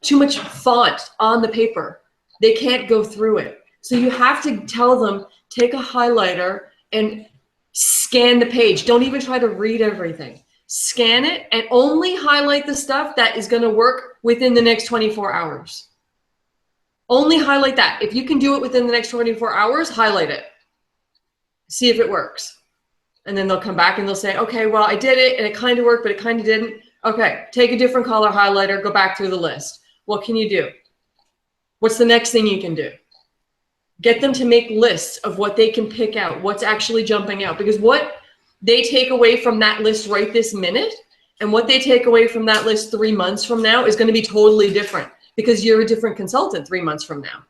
too much font on the paper. They can't go through it. So you have to tell them, take a highlighter and scan the page. Don't even try to read everything. Scan it and only highlight the stuff that is going to work within the next 24 hours. Only highlight that. If you can do it within the next 24 hours, highlight it. See if it works. And then they'll come back and they'll say, okay, well, I did it and it kind of worked, but it kind of didn't. Okay, take a different color highlighter, go back through the list. What can you do? What's the next thing you can do? Get them to make lists of what they can pick out, what's actually jumping out. Because what they take away from that list right this minute and what they take away from that list 3 months from now is going to be totally different, because you're a different consultant 3 months from now.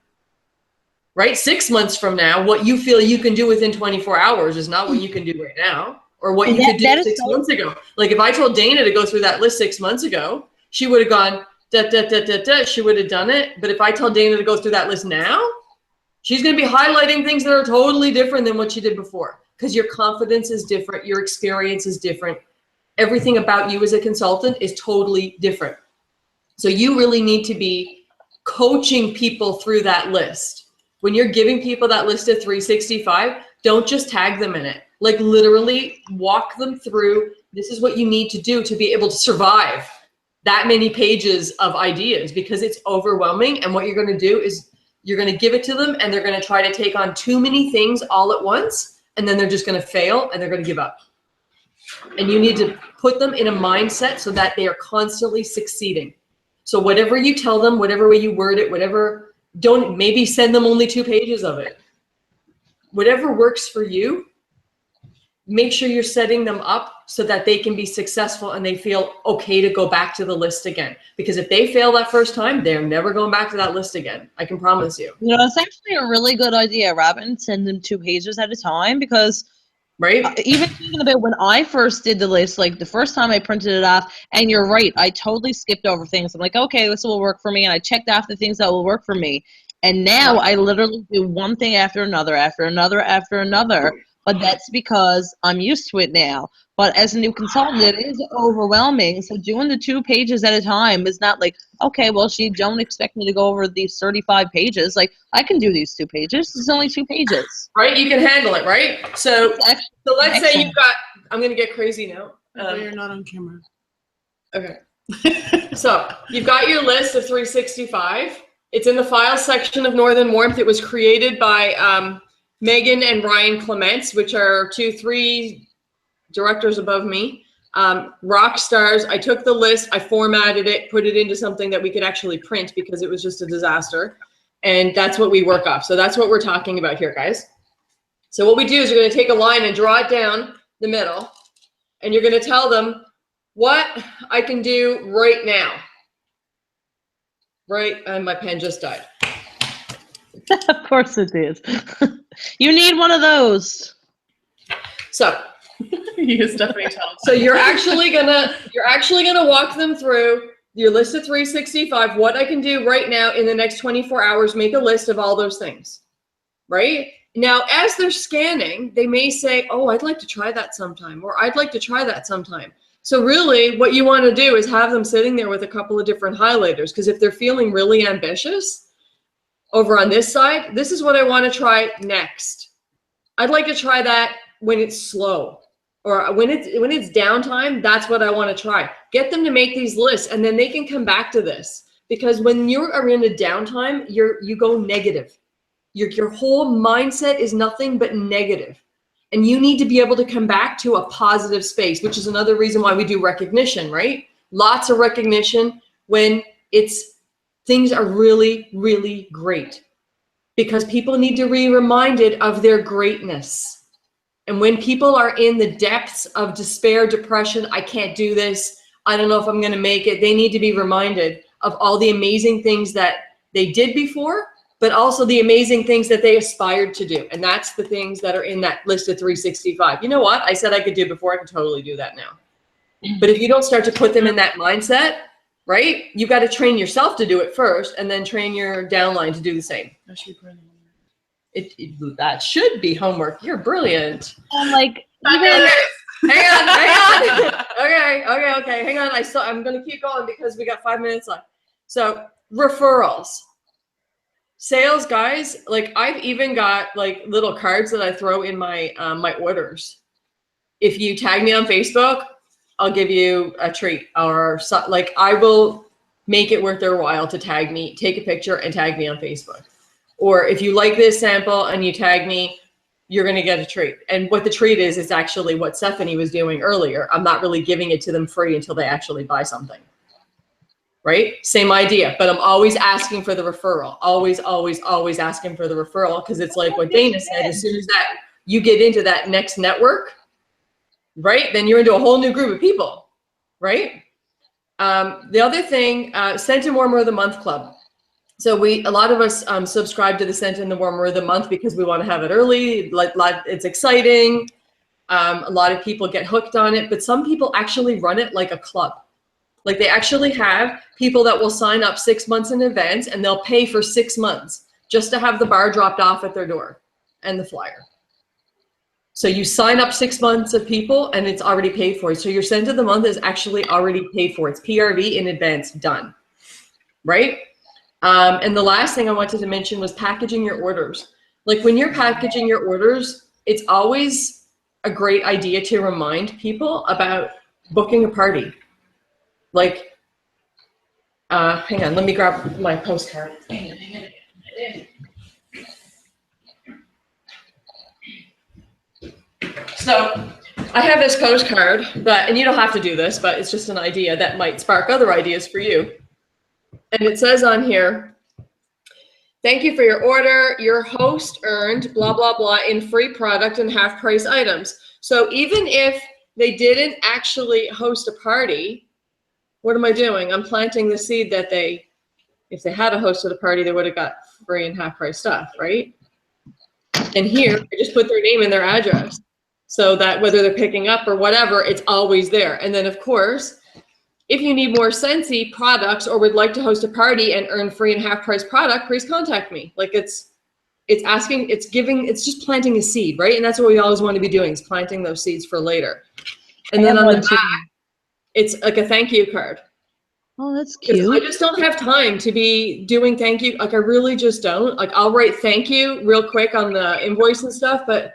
Right? 6 months from now, what you feel you can do within 24 hours is not what you can do right now, or what you could do 6 months ago. Like, if I told Dana to go through that list 6 months ago, she would have gone, she would have done it. But if I tell Dana to go through that list now, she's going to be highlighting things that are totally different than what she did before, because your confidence is different. Your experience is different. Everything about you as a consultant is totally different. So you really need to be coaching people through that list. When you're giving people that list of 365, don't just tag them in it. Like, literally walk them through, this is what you need to do to be able to survive that many pages of ideas, because it's overwhelming. And what you're going to do is you're going to give it to them and they're going to try to take on too many things all at once. And then they're just going to fail and they're going to give up. And you need to put them in a mindset so that they are constantly succeeding. So whatever you tell them, whatever way you word it, whatever don't, maybe send them only 2 pages of it. Whatever works for you, make sure you're setting them up so that they can be successful and they feel okay to go back to the list again. Because if they fail that first time, they're never going back to that list again. I can promise you. You know, it's actually a really good idea, Robin. Send them 2 pages at a time, because even thinking about when I first did the list, like the first time I printed it off, and you're right, I totally skipped over things. I'm like, okay, this will work for me, and I checked off the things that will work for me. And now I literally do one thing after another, after another, after another. But that's because I'm used to it now. But as a new consultant, it is overwhelming. So doing the 2 pages at a time is not like, okay, well, she don't expect me to go over these 35 pages. Like, I can do these 2 pages. It's only 2 pages. Right? You can handle it, right? So let's say you've got, I'm going to get crazy now. You're not on camera. Okay. So you've got your list of 365. It's in the files section of Northern Warmth. It was created by Megan and Ryan Clements, which are 3 directors above me, rock stars. I took the list, I formatted it, put it into something that we could actually print because it was just a disaster. And that's what we work off. So that's what we're talking about here, guys. So what we do is you're going to take a line and draw it down the middle, and you're going to tell them what I can do right now. Right, and my pen just died. Of course it is. You need one of those. So Yes, Stephanie, tell them. So you're actually gonna walk them through your list of 365, what I can do right now in the next 24 hours, make a list of all those things, right? Now, as they're scanning, they may say, oh, I'd like to try that sometime, or I'd like to try that sometime. So really what you want to do is have them sitting there with a couple of different highlighters, because if they're feeling really ambitious over on this side, this is what I want to try next. I'd like to try that when it's slow, or when it's downtime. That's what I want to try. Get them to make these lists, and then they can come back to this, because when you are in a downtime, you go negative. Your whole mindset is nothing but negative. And you need to be able to come back to a positive space, which is another reason why we do recognition, right? Lots of recognition when things are really, really great, because people need to be reminded of their greatness. And when people are in the depths of despair, depression, I can't do this, I don't know if I'm going to make it, they need to be reminded of all the amazing things that they did before, but also the amazing things that they aspired to do. And that's the things that are in that list of 365. You know what? I said I could do before, I can totally do that now. But if you don't start to put them in that mindset, right? You got to train yourself to do it first, and then train your downline to do the same. That should be homework. You're brilliant. I'm like, hang on. Okay. Hang on. I'm going to keep going because we got 5 minutes left. So referrals. Sales guys, like I've even got like little cards that I throw in my my orders. If you tag me on Facebook, I'll give you a treat, or like I will make it worth their while to tag me, take a picture and tag me on Facebook. Or if you like this sample and you tag me, you're going to get a treat. And what the treat is actually what Stephanie was doing earlier. I'm not really giving it to them free until they actually buy something. Right? Same idea, but I'm always asking for the referral. Always asking for the referral, because it's like what Dana said, as soon as that you get into that next network, right? Then you're into a whole new group of people, right? The other thing, Scent and Warmer of the Month Club. So a lot of us subscribe to the Scent and the Warmer of the Month because we want to have it early. Like it's exciting. A lot of people get hooked on it, but some people actually run it like a club. Like they actually have people that will sign up 6 months in advance, and they'll pay for 6 months just to have the bar dropped off at their door and the flyer. So you sign up 6 months of people and it's already paid for. So your Scent of the Month is actually already paid for. It's PRV in advance, done, right? And the last thing I wanted to mention was packaging your orders. Like when you're packaging your orders, it's always a great idea to remind people about booking a party. Like, hang on, let me grab my postcard. So I have this postcard and you don't have to do this, but it's just an idea that might spark other ideas for you. And it says on here, Thank you for your order. Your host earned blah, blah, blah in free product and half price items. So even if they didn't actually host a party, what am I doing? I'm planting the seed that if they had a hosted a party, they would have got free and half price stuff, right? And here, I just put their name and their address so that whether they're picking up or whatever, it's always there. And then of course, if you need more Scentsy products or would like to host a party and earn free and half price product, please contact me. Like it's just planting a seed, right? And that's what we always want to be doing, is planting those seeds for later. And then on the back, it's like a thank you card. Oh, that's cute. I just don't have time to be doing thank you. Like I really just don't. Like I'll write thank you real quick on the invoice and stuff, but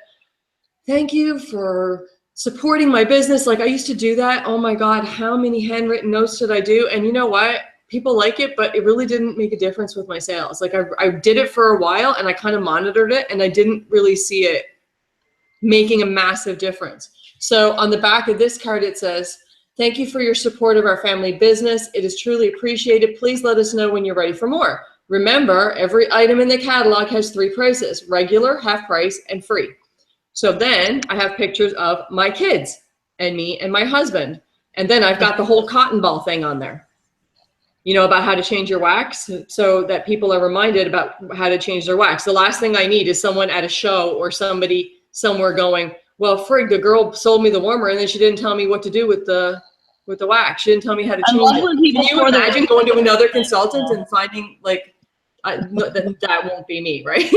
thank you for supporting my business. Like I used to do that. Oh my God, how many handwritten notes did I do? And you know what? People like it, but it really didn't make a difference with my sales. Like I did it for a while and I kind of monitored it and I didn't really see it making a massive difference. So on the back of this card, it says, thank you for your support of our family business. It is truly appreciated. Please let us know when you're ready for more. Remember, every item in the catalog has 3 prices: regular, half price, and free. So then I have pictures of my kids and me and my husband. And then I've got the whole cotton ball thing on there, you know, about how to change your wax so that people are reminded about how to change their wax. The last thing I need is someone at a show or somebody somewhere going, well, frig, the girl sold me the warmer and then she didn't tell me what to do with the wax. She didn't tell me how to change it. Can you imagine going to another consultant and finding like, that won't be me, right?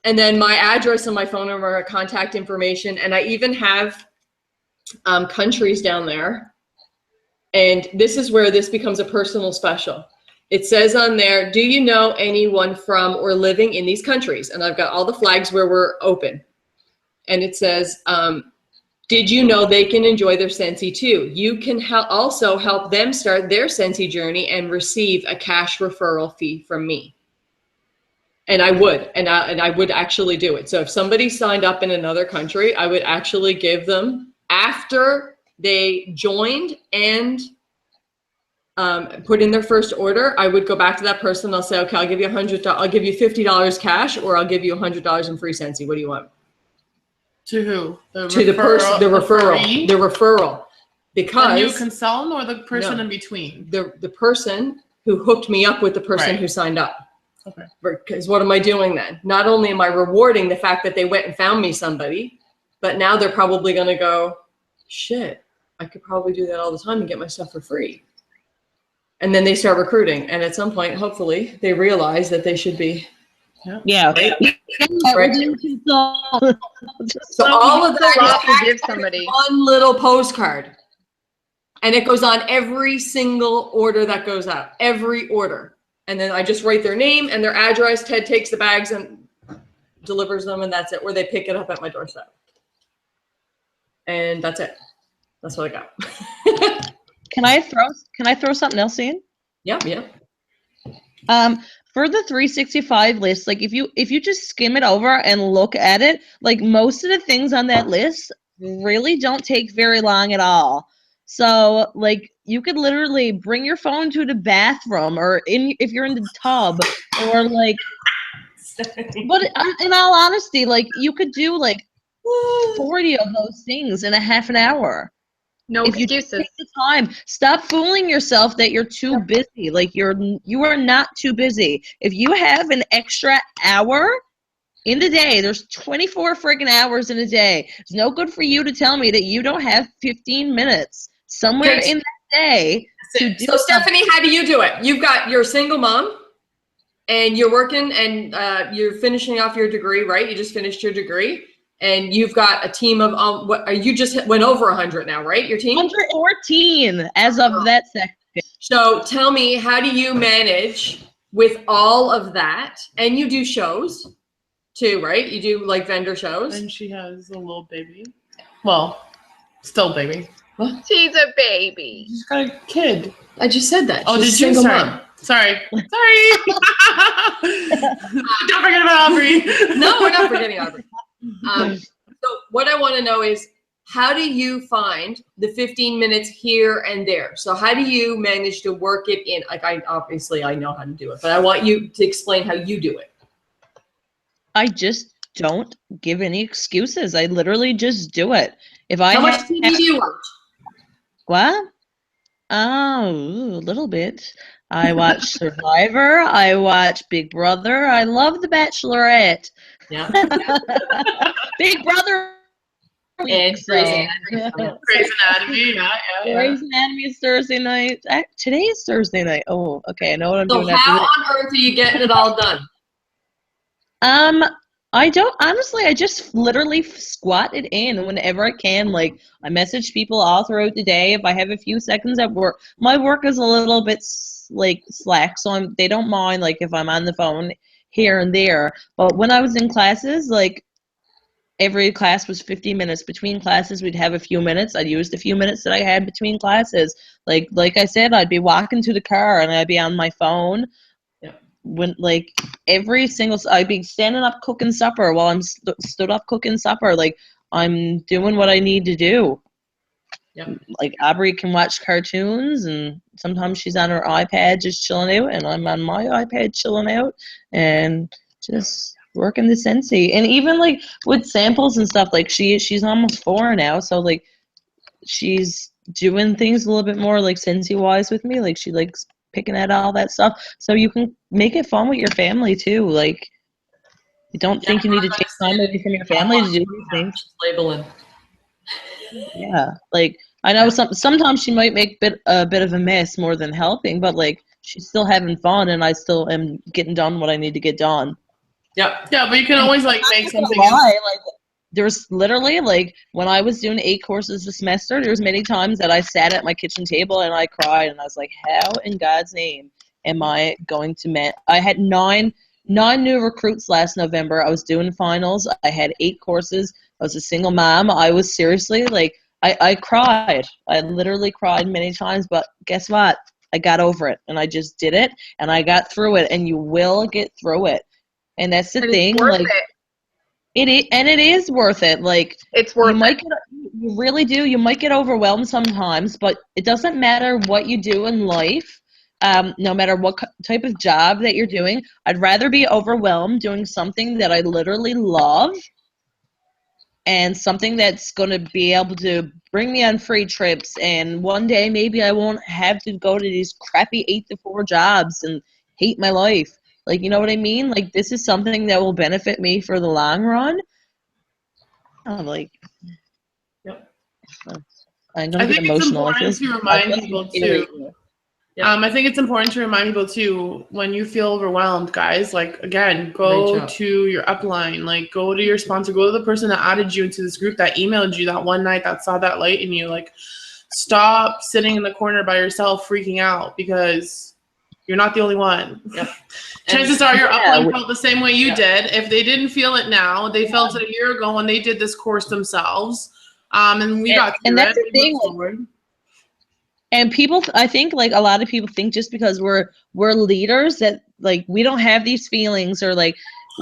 And then my address and my phone number, contact information. And I even have countries down there. And this is where this becomes a personal special. It says on there, do you know anyone from or living in these countries? And I've got all the flags where we're open. And it says, did you know they can enjoy their Scentsy too? You can also help them start their Scentsy journey and receive a cash referral fee from me. And I would, and I would actually do it. So if somebody signed up in another country, I would actually give them, after they joined and put in their first order, I would go back to that person. I'll say, okay, I'll give you I'll give you $50 cash, or I'll give you $100 in free Scentsy. What do you want? To who? To the person, the referral. Because you can sell them, or the person in between? The person who hooked me up with the person who signed up. Okay. Because what am I doing then? Not only am I rewarding the fact that they went and found me somebody, but now they're probably going to go, shit, I could probably do that all the time and get my stuff for free. And then they start recruiting. And at some point, hopefully, they realize that they should be. Yeah. Right? Right. So all of that to give somebody one little postcard. And it goes on every single order that goes out. Every order. And then I just write their name and their address. Ted takes the bags and delivers them, and that's it. Or they pick it up at my doorstep. And that's it. That's what I got. Can I throw something else in? Yeah. For the 365 list, like if you just skim it over and look at it, like most of the things on that list really don't take very long at all. So like you could literally bring your phone to the bathroom, or if you're in the tub, or like, but in all honesty, like you could do like 40 of those things in a half an hour. No if excuses. You take the time, stop fooling yourself that you're too busy. Like you are not too busy. If you have an extra hour in the day, there's 24 friggin' hours in a day. It's no good for you to tell me that you don't have 15 minutes somewhere in that day to do. So Stephanie, how do you do it? You're a single mom and you're working and you're finishing off your degree, right? You just finished your degree. And you've got a team of you just went over 100 now, right? Your team? 114 as of that second. So tell me, how do you manage with all of that? And you do shows too, right? You do like vendor shows. And she has a little baby. Well, still baby. What? She's a baby. She's got a kid. I just said that. Oh, She's did you? single Sorry. mom. Sorry. Don't forget about Aubrey. No, we're not forgetting Aubrey. So what I want to know is, how do you find the 15 minutes here and there? So how do you manage to work it in? Like, I know how to do it, but I want you to explain how you do it. I just don't give any excuses. I literally just do it. How much TV do you watch? What? Oh, a little bit. I watch Survivor. I watch Big Brother. I love The Bachelorette. Yeah. Big Brother. And Grey's Anatomy, yeah. Grey's Anatomy is Thursday night. Today is Thursday night. Oh, okay. I know what I'm doing. So how on earth are you getting it all done? I don't honestly. I just literally squat it in whenever I can. Like, I message people all throughout the day. If I have a few seconds at work, my work is a little bit like slack, so they don't mind like if I'm on the phone here and there. But when I was in classes, like every class was 50 minutes. Between classes, we'd have a few minutes. I'd use the few minutes that I had between classes. Like I said, I'd be walking to the car and I'd be on my phone. When like every single, I'd be standing up cooking supper while I'm stood up cooking supper. Like, I'm doing what I need to do. Yep. Like, Aubrey can watch cartoons, and sometimes she's on her iPad just chilling out, and I'm on my iPad chilling out and just working the Scentsy. And even like with samples and stuff, like she's almost 4 now, so like she's doing things a little bit more like Scentsy wise with me. Like, she likes picking at all that stuff, so you can make it fun with your family too. Like, you don't think you need to take time away from your family to do these things. Labeling. Yeah, like, I know sometimes she might make a bit of a mess more than helping, but like, she's still having fun, and I still am getting done what I need to get done. Yep. Yeah, but you can always like make something. Like, there's literally, like, when I was doing 8 courses a semester, there's many times that I sat at my kitchen table and I cried, and I was like, how in God's name am I going to I had 9 new recruits last November. I was doing finals. I had 8 courses. I was a single mom. I was seriously, like, I cried. I literally cried many times, but guess what? I got over it, and I just did it, and I got through it, and you will get through it. And that's the thing. Like, it is worth it. Like, it's worth it. You really do. You might get overwhelmed sometimes, but it doesn't matter what you do in life. No matter what type of job that you're doing, I'd rather be overwhelmed doing something that I literally love, and something that's going to be able to bring me on free trips. And one day maybe I won't have to go to these crappy 8 to 4 jobs and hate my life. Like, you know what I mean? Like, this is something that will benefit me for the long run. I'm like, yep. I'm going to get emotional. I think it's important to remind people too. I think it's important to remind people too, when you feel overwhelmed, guys, like, again, go to your upline, like, go to your sponsor, go to the person that added you into this group, that emailed you that one night, that saw that light in you. Like, stop sitting in the corner by yourself freaking out, because you're not the only one. Yep. Chances are your upline felt the same way you did. If they didn't feel it now, they felt it a year ago when they did this course themselves. And we got through and that's it. The thing. And people, I think, like, a lot of people think just because we're leaders that, like, we don't have these feelings, or like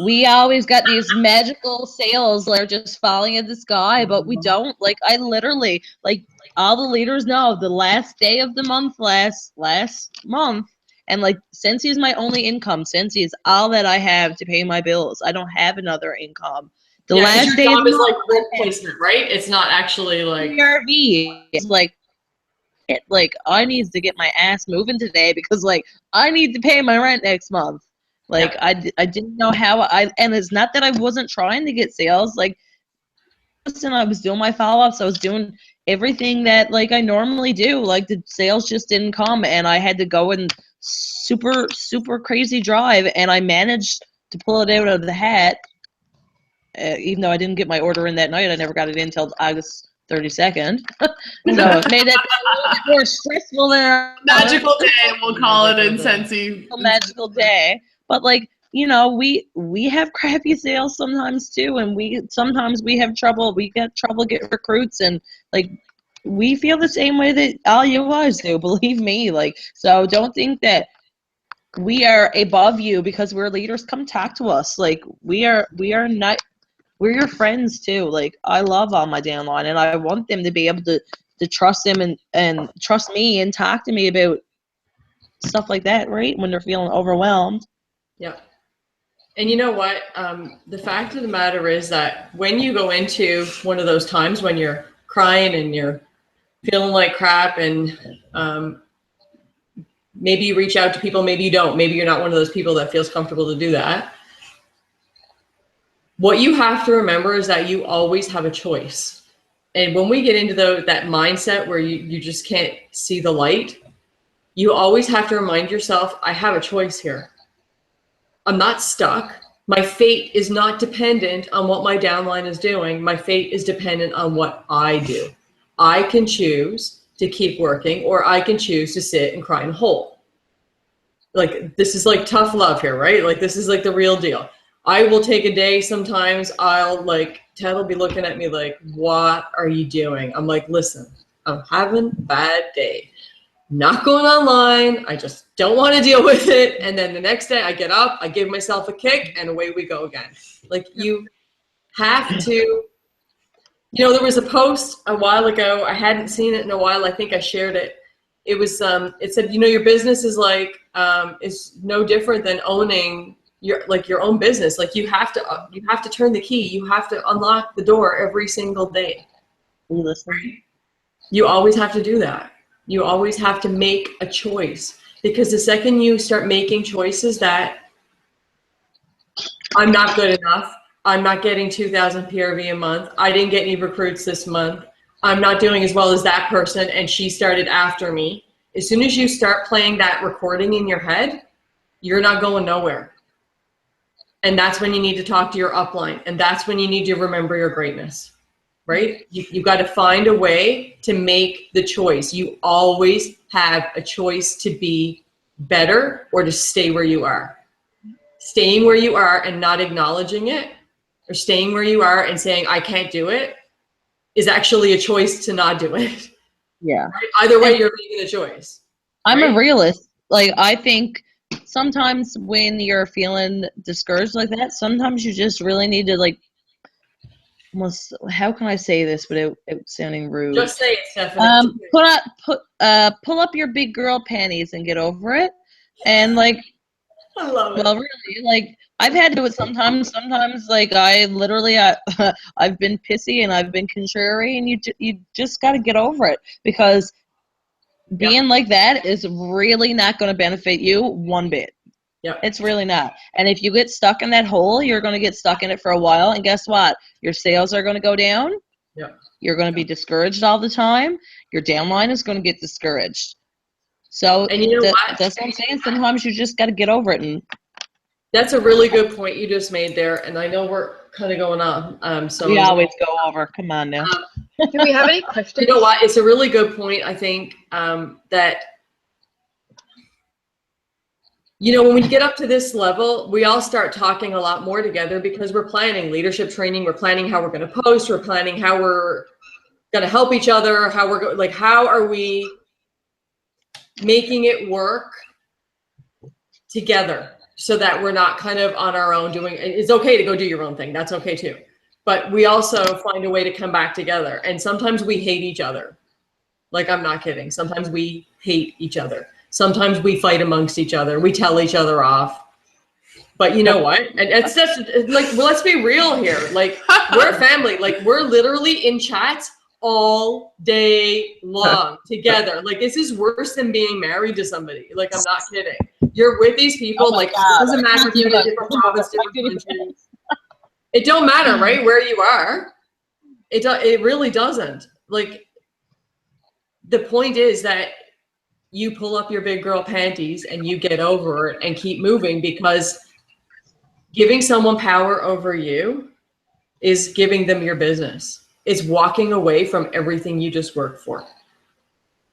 we always got these magical sales that are just falling in the sky, but we don't. Like, I literally, like, all the leaders know the last day of the month, last month, and like, Scentsy is my only income. Scentsy is all that I have to pay my bills. I don't have another income. The last day your of job the is month, like rent placement, right? It's not actually like PRV. It's like I need to get my ass moving today, because like I need to pay my rent next month. Like, I didn't know how and it's not that I wasn't trying to get sales. Like, listen, I was doing my follow-ups. I was doing everything that like I normally do. Like, the sales just didn't come, and I had to go in super crazy drive, and I managed to pull it out of the hat. Even though I didn't get my order in that night, I never got it in until August 32nd. So it made it a little bit more stressful than magical day, we'll call it in Scentsy. A magical day. But like, you know, we have crappy sales sometimes too, and sometimes we have trouble. We get trouble getting recruits, and like, we feel the same way that all you guys do. Believe me. Like, so don't think that we are above you because we're leaders. Come talk to us. Like, we are not. we're your friends too. Like, I love all my downline, and I want them to be able to trust them and trust me and talk to me about stuff like that, right? When they're feeling overwhelmed. Yeah. And you know what? The fact of the matter is that when you go into one of those times when you're crying and you're feeling like crap, and maybe you reach out to people, maybe you don't, maybe you're not one of those people that feels comfortable to do that. What you have to remember is that you always have a choice. And when we get into that mindset where you just can't see the light, you always have to remind yourself, I have a choice here. I'm not stuck. My fate is not dependent on what my downline is doing. My fate is dependent on what I do. I can choose to keep working, or I can choose to sit and cry in a hole. Like, this is like tough love here, right? Like, this is like the real deal. I will take a day. Sometimes Ted will be looking at me like, what are you doing? I'm like, listen, I'm having a bad day. Not going online. I just don't want to deal with it. And then the next day I get up, I give myself a kick, and away we go again. Like, you have to, there was a post a while ago. I hadn't seen it in a while. I think I shared it. It was, it said, your business is like, is no different than owning your own business. Like, you have to turn the key. You have to unlock the door every single day. Listen. You always have to do that. You always have to make a choice, because the second you start making choices that I'm not good enough, I'm not getting 2,000 PRV a month, I didn't get any recruits this month, I'm not doing as well as that person, and she started after me. As soon as you start playing that recording in your head, you're not going nowhere. And that's when you need to talk to your upline. And that's when you need to remember your greatness, right? You've got to find a way to make the choice. You always have a choice to be better or to stay where you are. Staying where you are and not acknowledging it, or staying where you are and saying, I can't do it, is actually a choice to not do it. Yeah. Right? Either way, you're making a choice. I'm right? a realist. Like, I think sometimes when you're feeling discouraged like that, sometimes you just really need to, like, almost, how can I say this without sounding rude? Just say it, Stephanie. Pull up your big girl panties and get over it. And, like, I love it. well, really, like, I've had to do it sometimes. Sometimes, like, I literally, I've been pissy and I've been contrary, and you just got to get over it, because being like that is really not going to benefit you one bit. Yep. It's really not. And if you get stuck in that hole, you're going to get stuck in it for a while. And guess what? Your sales are going to go down. Yep. You're going to be discouraged all the time. Your downline is going to get discouraged. So and you know what? That's what I'm saying. Sometimes you just got to get over it. And that's a really good point you just made there. And I know we're kind of going on. So we always go over. Come on now. Do we have any questions? You know what? It's a really good point. I think that, when we get up to this level, we all start talking a lot more together, because we're planning leadership training. We're planning how we're going to post. We're planning how we're going to help each other. How are we making it work together so that we're not kind of on our own doing. It's okay to go do your own thing. That's okay too. But we also find a way to come back together. And sometimes we hate each other. Like, I'm not kidding. Sometimes we hate each other. Sometimes we fight amongst each other. We tell each other off. But you know what? And it's just like, well, let's be real here. Like, we're a family. Like, we're literally in chats all day long together. Like, this is worse than being married to somebody. Like, I'm not kidding. You're with these people. Like, it doesn't matter if you're in a different province, different country. It don't matter, right? Where you are. It really doesn't. Like, the point is that you pull up your big girl panties and you get over it and keep moving, because giving someone power over you is giving them your business. It's walking away from everything you just worked for.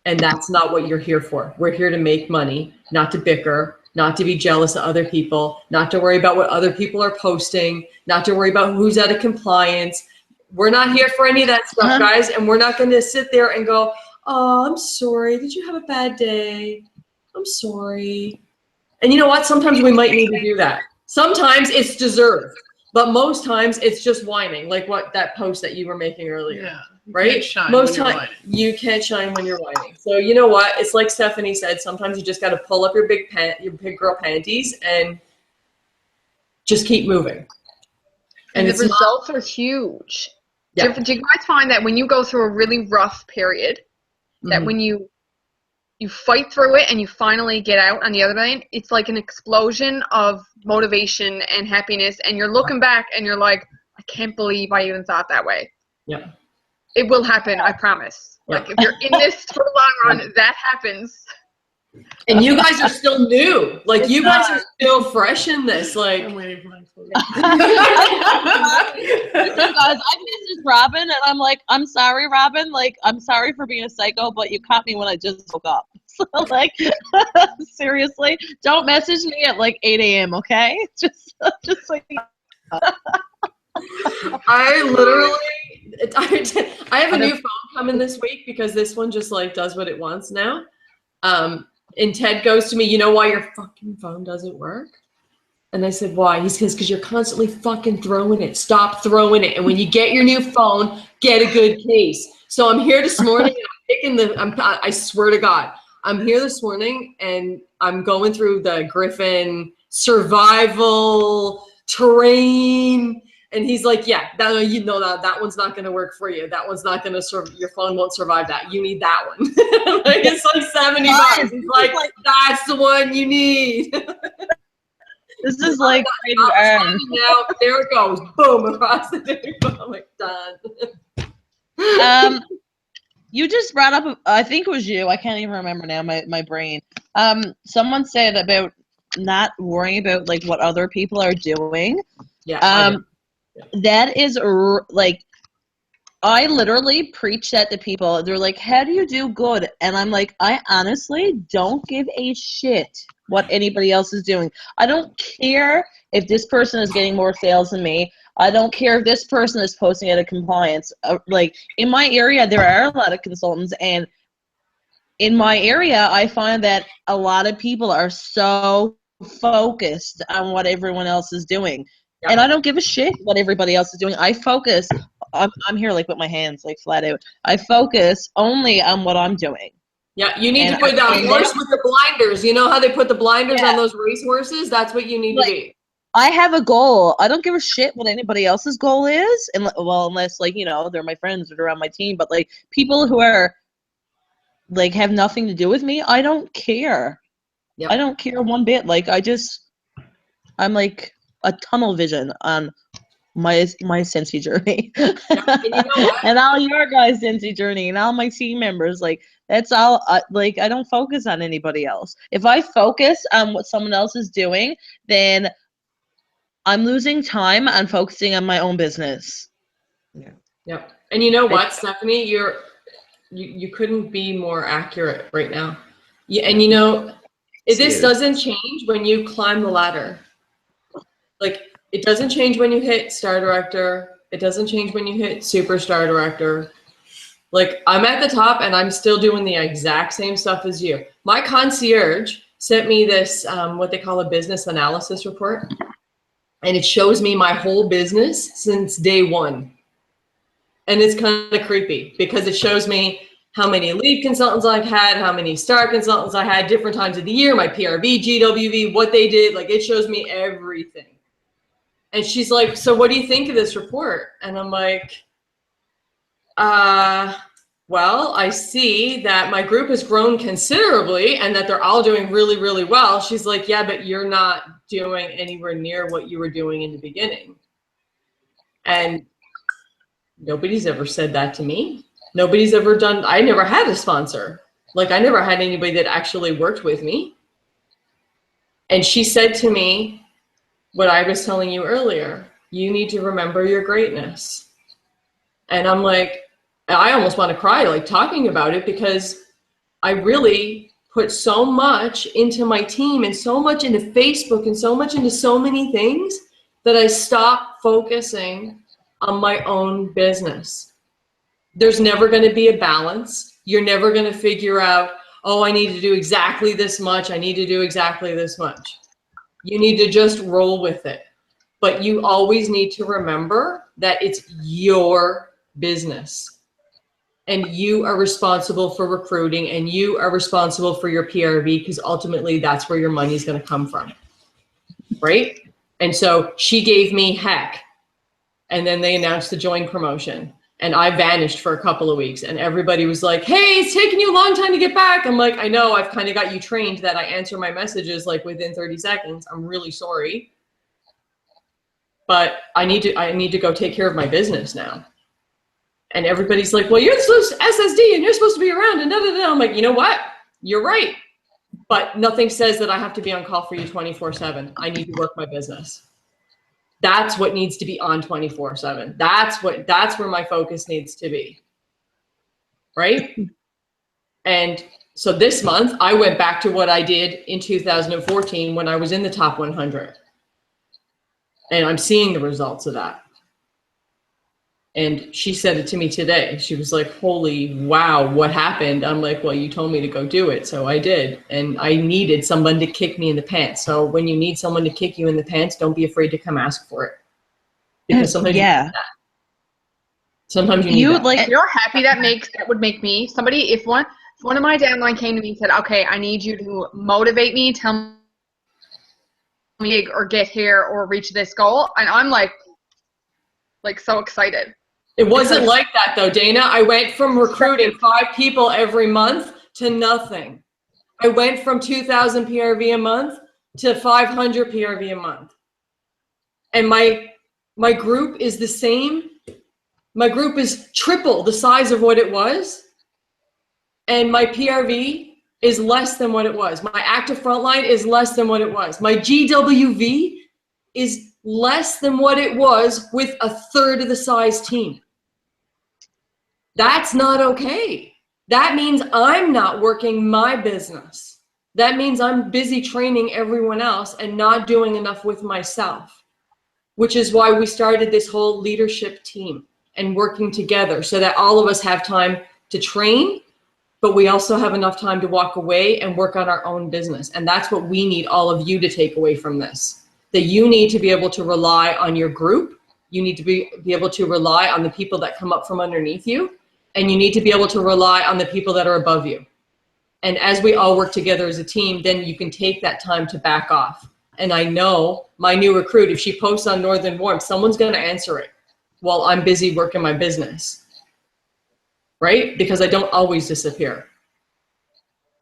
And that's not what you're here for. We're here to make money, not to bicker, not to be jealous of other people, not to worry about what other people are posting, not to worry about who's out of compliance. We're not here for any of that stuff, guys. And we're not going to sit there and go, oh, I'm sorry. Did you have a bad day? I'm sorry. And you know what? Sometimes we might need to do that. Sometimes it's deserved. But most times it's just whining, like what that post that you were making earlier. Yeah. Right? Most times you can't shine when you're whining. So you know what? It's like Stephanie said, sometimes you just got to pull up your big girl panties and just keep moving. And the results are huge. Yeah. Do you guys find that when you go through a really rough period, that when you fight through it and you finally get out on the other end, it's like an explosion of motivation and happiness, and you're looking back and you're like, I can't believe I even thought that way. Yeah. It will happen, I promise. Yeah. Like if you're in this for the long run, that happens. And you guys are still new. Like you guys are still fresh in this. Like I'm waiting for my clothes. Listen, guys, I messaged Robin and I'm like, I'm sorry, Robin. Like, I'm sorry for being a psycho, but you caught me when I just woke up. So, like, seriously, don't message me at like 8 a.m. Okay? Just like. I literally, I have a new phone coming this week because this one just like does what it wants now. And Ted goes to me, you know why your fucking phone doesn't work? And I said, why? He says, because you're constantly fucking throwing it. Stop throwing it. And when you get your new phone, get a good case. So I'm here this morning and I swear to God, I'm here this morning and I'm going through the Griffin survival terrain. And he's like, yeah, that one's not going to work for you. That one's not going to your phone won't survive that. You need that one. Like, it's like $70. He's like, that's the one you need. This is like now, there it goes. Boom, across the table. I'm like, done. You just brought up, I think it was you. I can't even remember now, my brain. Someone said about not worrying about like what other people are doing. Yeah. That is like, I literally preach that to people. They're like, how do you do good? And I'm like, I honestly don't give a shit what anybody else is doing. I don't care if this person is getting more sales than me. I don't care if this person is posting out of compliance. Like in my area, there are a lot of consultants, and in my area, I find that a lot of people are so focused on what everyone else is doing. Yeah. And I don't give a shit what everybody else is doing. I focus, I'm here like with my hands like flat out. I focus only on what I'm doing. Yeah, you need to put that horse with the blinders. You know how they put the blinders on those race horses? That's what you need to be. I have a goal. I don't give a shit what anybody else's goal is. And well, unless like, you know, they're my friends or they're on my team, but like people who are like have nothing to do with me, I don't care. Yep. I don't care one bit. Like I'm like a tunnel vision on my Scentsy journey. Yeah, and, you know and all your guys' Scentsy journey and all my team members, like that's all. Like I don't focus on anybody else. If I focus on what someone else is doing, then I'm losing time on focusing on my own business. Yeah. And you know what, Stephanie, you couldn't be more accurate right now. Yeah, and you know, this doesn't change when you climb the ladder. Like it doesn't change when you hit star director. It doesn't change when you hit superstar director. Like I'm at the top and I'm still doing the exact same stuff as you. My concierge sent me this, what they call a business analysis report. And it shows me my whole business since day one. And it's kind of creepy because it shows me how many lead consultants I've had, how many star consultants I had, different times of the year, my PRV, GWV, what they did. Like it shows me everything. And she's like, so what do you think of this report? And I'm like, well, I see that my group has grown considerably and that they're all doing really, really well. She's like, yeah, but you're not doing anywhere near what you were doing in the beginning. And nobody's ever said that to me. Nobody's ever done, I never had a sponsor. Like I never had anybody that actually worked with me. And she said to me, what I was telling you earlier, you need to remember your greatness. And I'm like, I almost want to cry like talking about it because I really put so much into my team and so much into Facebook and so much into so many things that I stopped focusing on my own business. There's never going to be a balance. You're never going to figure out, oh, I need to do exactly this much. I need to do exactly this much. You need to just roll with it. but you always need to remember that it's your business. And you are responsible for recruiting, and you are responsible for your PRV, because ultimately that's where your money's going to come from. Right? And so she gave me heck. And then they announced the join promotion. And I vanished for a couple of weeks. And everybody was like, hey, it's taking you a long time to get back. I'm like, I know, I've kind of got you trained that I answer my messages like within 30 seconds. I'm really sorry. But I need to go take care of my business now. And everybody's like, well, you're the SSD and you're supposed to be around and da-da-da. I'm like, you know what? You're right. But nothing says that I have to be on call for you 24/7. I need to work my business. That's what needs to be on 24/7. That's where my focus needs to be. Right? And so this month I went back to what I did in 2014 when I was in the top 100. And I'm seeing the results of that. And she said it to me today. She was like, holy wow, what happened? I'm like, well, you told me to go do it. So I did. And I needed someone to kick me in the pants. So when you need someone to kick you in the pants, don't be afraid to come ask for it. Because sometimes you need that. Sometimes you need that. Like, you're happy that would make me somebody, if one of my downline came to me and said, okay, I need you to motivate me, tell me or get here or reach this goal. And I'm like so excited. It wasn't like that though, Dana. I went from recruiting 5 people every month to nothing. I went from 2,000 PRV a month to 500 PRV a month. And my group is the same. My group is triple the size of what it was. And my PRV is less than what it was. My active frontline is less than what it was. My GWV is less than what it was with a third of the size team. That's not okay. That means I'm not working my business. That means I'm busy training everyone else and not doing enough with myself, which is why we started this whole leadership team and working together so that all of us have time to train, but we also have enough time to walk away and work on our own business. And that's what we need all of you to take away from this. That you need to be able to rely on your group. You need to be able to rely on the people that come up from underneath you. And you need to be able to rely on the people that are above you. And as we all work together as a team, then you can take that time to back off. And I know my new recruit, if she posts on Northern Warmth, someone's going to answer it while I'm busy working my business. Right? Because I don't always disappear.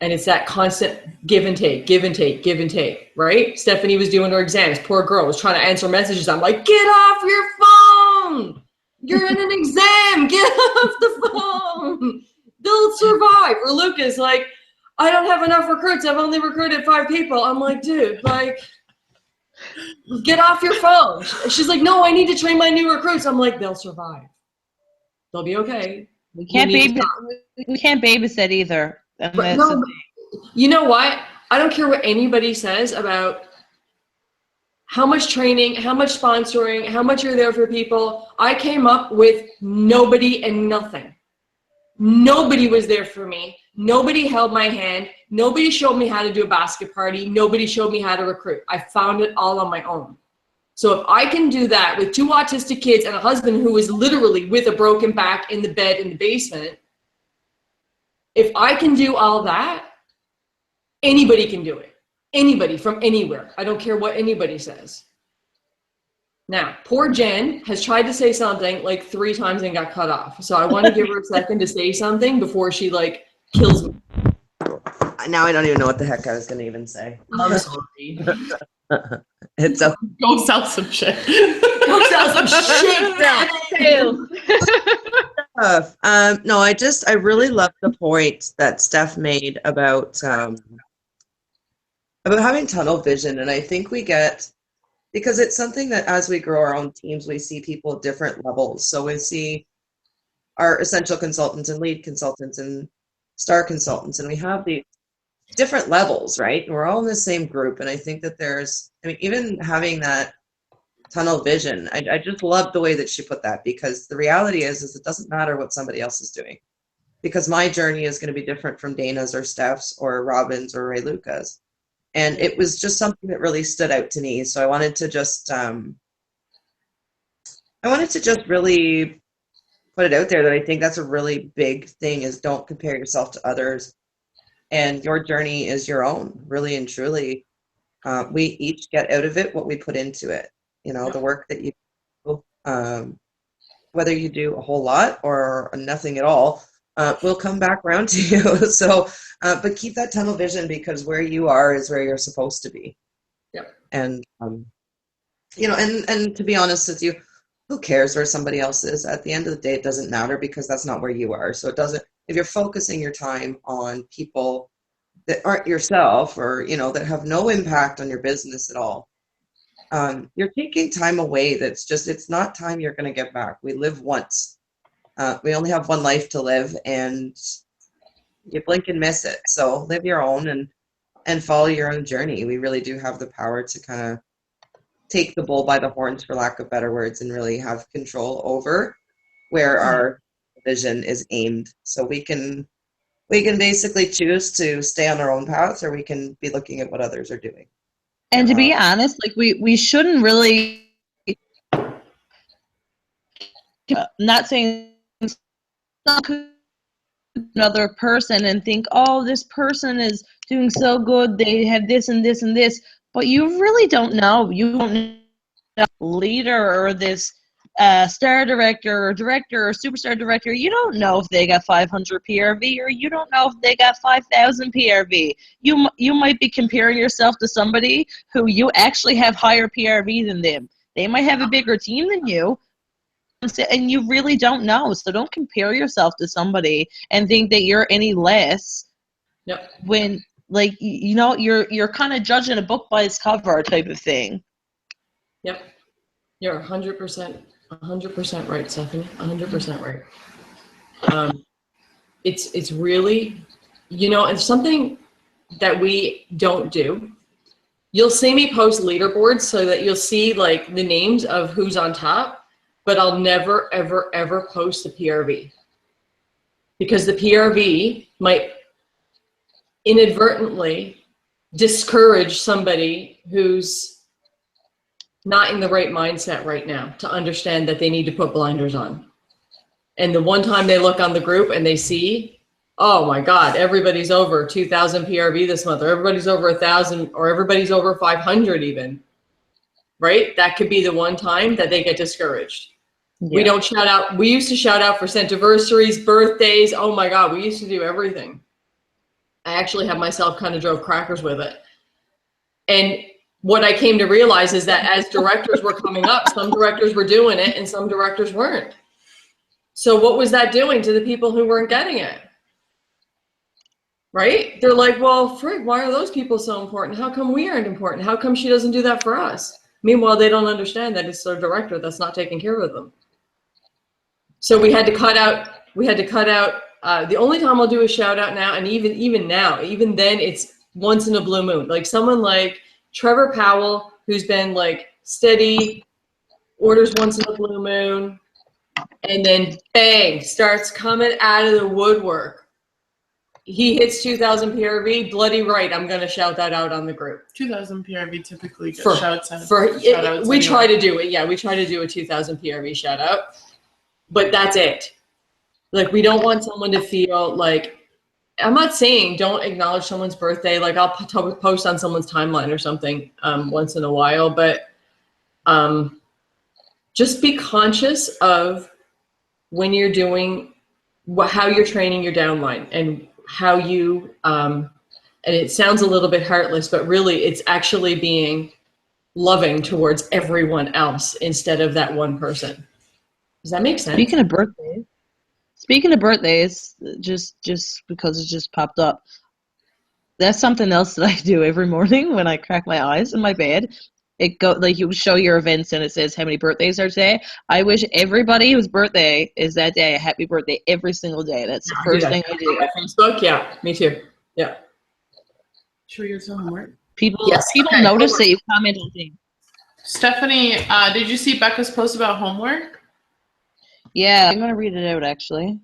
And it's that constant give and take, give and take, give and take, right? Stephanie was doing her exams. Poor girl was trying to answer messages. I'm like, get off your phone. You're in an exam. Get off the phone. They'll survive. Or Lucas, like, I don't have enough recruits. I've only recruited 5 people. I'm like, dude, like, get off your phone. She's like, no, I need to train my new recruits. I'm like, they'll survive. They'll be okay. We can't babysit either. But no, you know what? I don't care what anybody says about how much training, how much sponsoring, how much you're there for people. I came up with nobody and nothing. Nobody was there for me. Nobody held my hand. Nobody showed me how to do a basket party. Nobody showed me how to recruit. I found it all on my own. So if I can do that with 2 autistic kids and a husband who is literally with a broken back in the bed in the basement, if I can do all that, anybody can do it. Anybody from anywhere. I don't care what anybody says. Now, poor Jen has tried to say something like 3 times and got cut off. So I want to give her a second to say something before she like kills me. Now I don't even know what the heck I was going to even say. I'm sorry. It's a Go sell some shit. Go sell some shit. No, I really love the point that Steph made about having tunnel vision. And I think we get, because it's something that as we grow our own teams, we see people at different levels. So we see our essential consultants and lead consultants and star consultants, and we have the different levels, right? And we're all in the same group. And I think that even having that tunnel vision, I just love the way that she put that, because the reality is it doesn't matter what somebody else is doing, because my journey is going to be different from Dana's or Steph's or Robin's or Ray Luca's. And it was just something that really stood out to me. So I wanted to just I wanted to just really put it out there that I think that's a really big thing is don't compare yourself to others. And your journey is your own, really and truly. We each get out of it what we put into it. You know, the work that you do, whether you do a whole lot or nothing at all, will come back around to you. So, but keep that tunnel vision because where you are is where you're supposed to be. Yep. And, you know, and to be honest with you, who cares where somebody else is? At the end of the day, it doesn't matter because that's not where you are. So it doesn't, if you're focusing your time on people that aren't yourself or, you know, that have no impact on your business at all, you're taking time away. That's just, it's not time you're going to get back. We live once. We only have one life to live and you blink and miss it. So live your own and follow your own journey. We really do have the power to kind of take the bull by the horns, for lack of better words, and really have control over where our vision is aimed. So we can basically choose to stay on our own path, or we can be looking at what others are doing. And to be honest, like we shouldn't really, not saying another person and think, oh, this person is doing so good, they have this and this and this, but you really don't know. You don't know leader or this star director or director or superstar director. You don't know if they got 500 PRV or you don't know if they got 5,000 PRV. You might be comparing yourself to somebody who you actually have higher PRV than them. They might have a bigger team than you, and you really don't know. So don't compare yourself to somebody and think that you're any less. Yep. When, like, you know, you're kind of judging a book by its cover type of thing. Yep. You're 100% right, Stephanie. 100% right. It's really, you know, and something that we don't do. You'll see me post leaderboards so that you'll see like the names of who's on top, but I'll never, ever, ever post the PRV because the PRV might inadvertently discourage somebody who's not in the right mindset right now to understand that they need to put blinders on. And the one time they look on the group and they see, oh my God, everybody's over 2,000 PRV this month, or everybody's over 1,000, or everybody's over 500 even, right? That could be the one time that they get discouraged. Yeah. We don't shout out. We used to shout out for centiversaries, birthdays. Oh my God, we used to do everything. I actually have myself kind of drove crackers with it. And what I came to realize is that as directors were coming up, some directors were doing it and some directors weren't. So what was that doing to the people who weren't getting it? Right? They're like, well, frig, why are those people so important? How come we aren't important? How come she doesn't do that for us? Meanwhile, they don't understand that it's their director that's not taking care of them. So we had to cut out, the only time I'll do a shout out now, and even now, even then it's once in a blue moon. Like someone like Trevor Powell, who's been like steady, orders once in a blue moon, and then bang, starts coming out of the woodwork. He hits 2,000 PRV, bloody right. I'm going to shout that out on the group. 2,000 PRV typically gets shouts out. We try to do it. Yeah, we try to do a 2,000 PRV shout out. But that's it. Like, we don't want someone to feel like, I'm not saying don't acknowledge someone's birthday. Like, I'll post on someone's timeline or something once in a while. But just be conscious of when you're doing, how you're training your downline and how you, and it sounds a little bit heartless, but really it's actually being loving towards everyone else instead of that one person. Does that make sense? Speaking of birthdays, just because it just popped up, that's something else that I do every morning when I crack my eyes in my bed. It go like you show your events and it says how many birthdays are today. I wish everybody whose birthday is that day a happy birthday every single day. That's the first thing I do. Facebook, yeah, me too. Yeah. Should we get some homework? People notice that you comment on things. Stephanie, did you see Becca's post about homework? Yeah, I'm gonna read it out actually.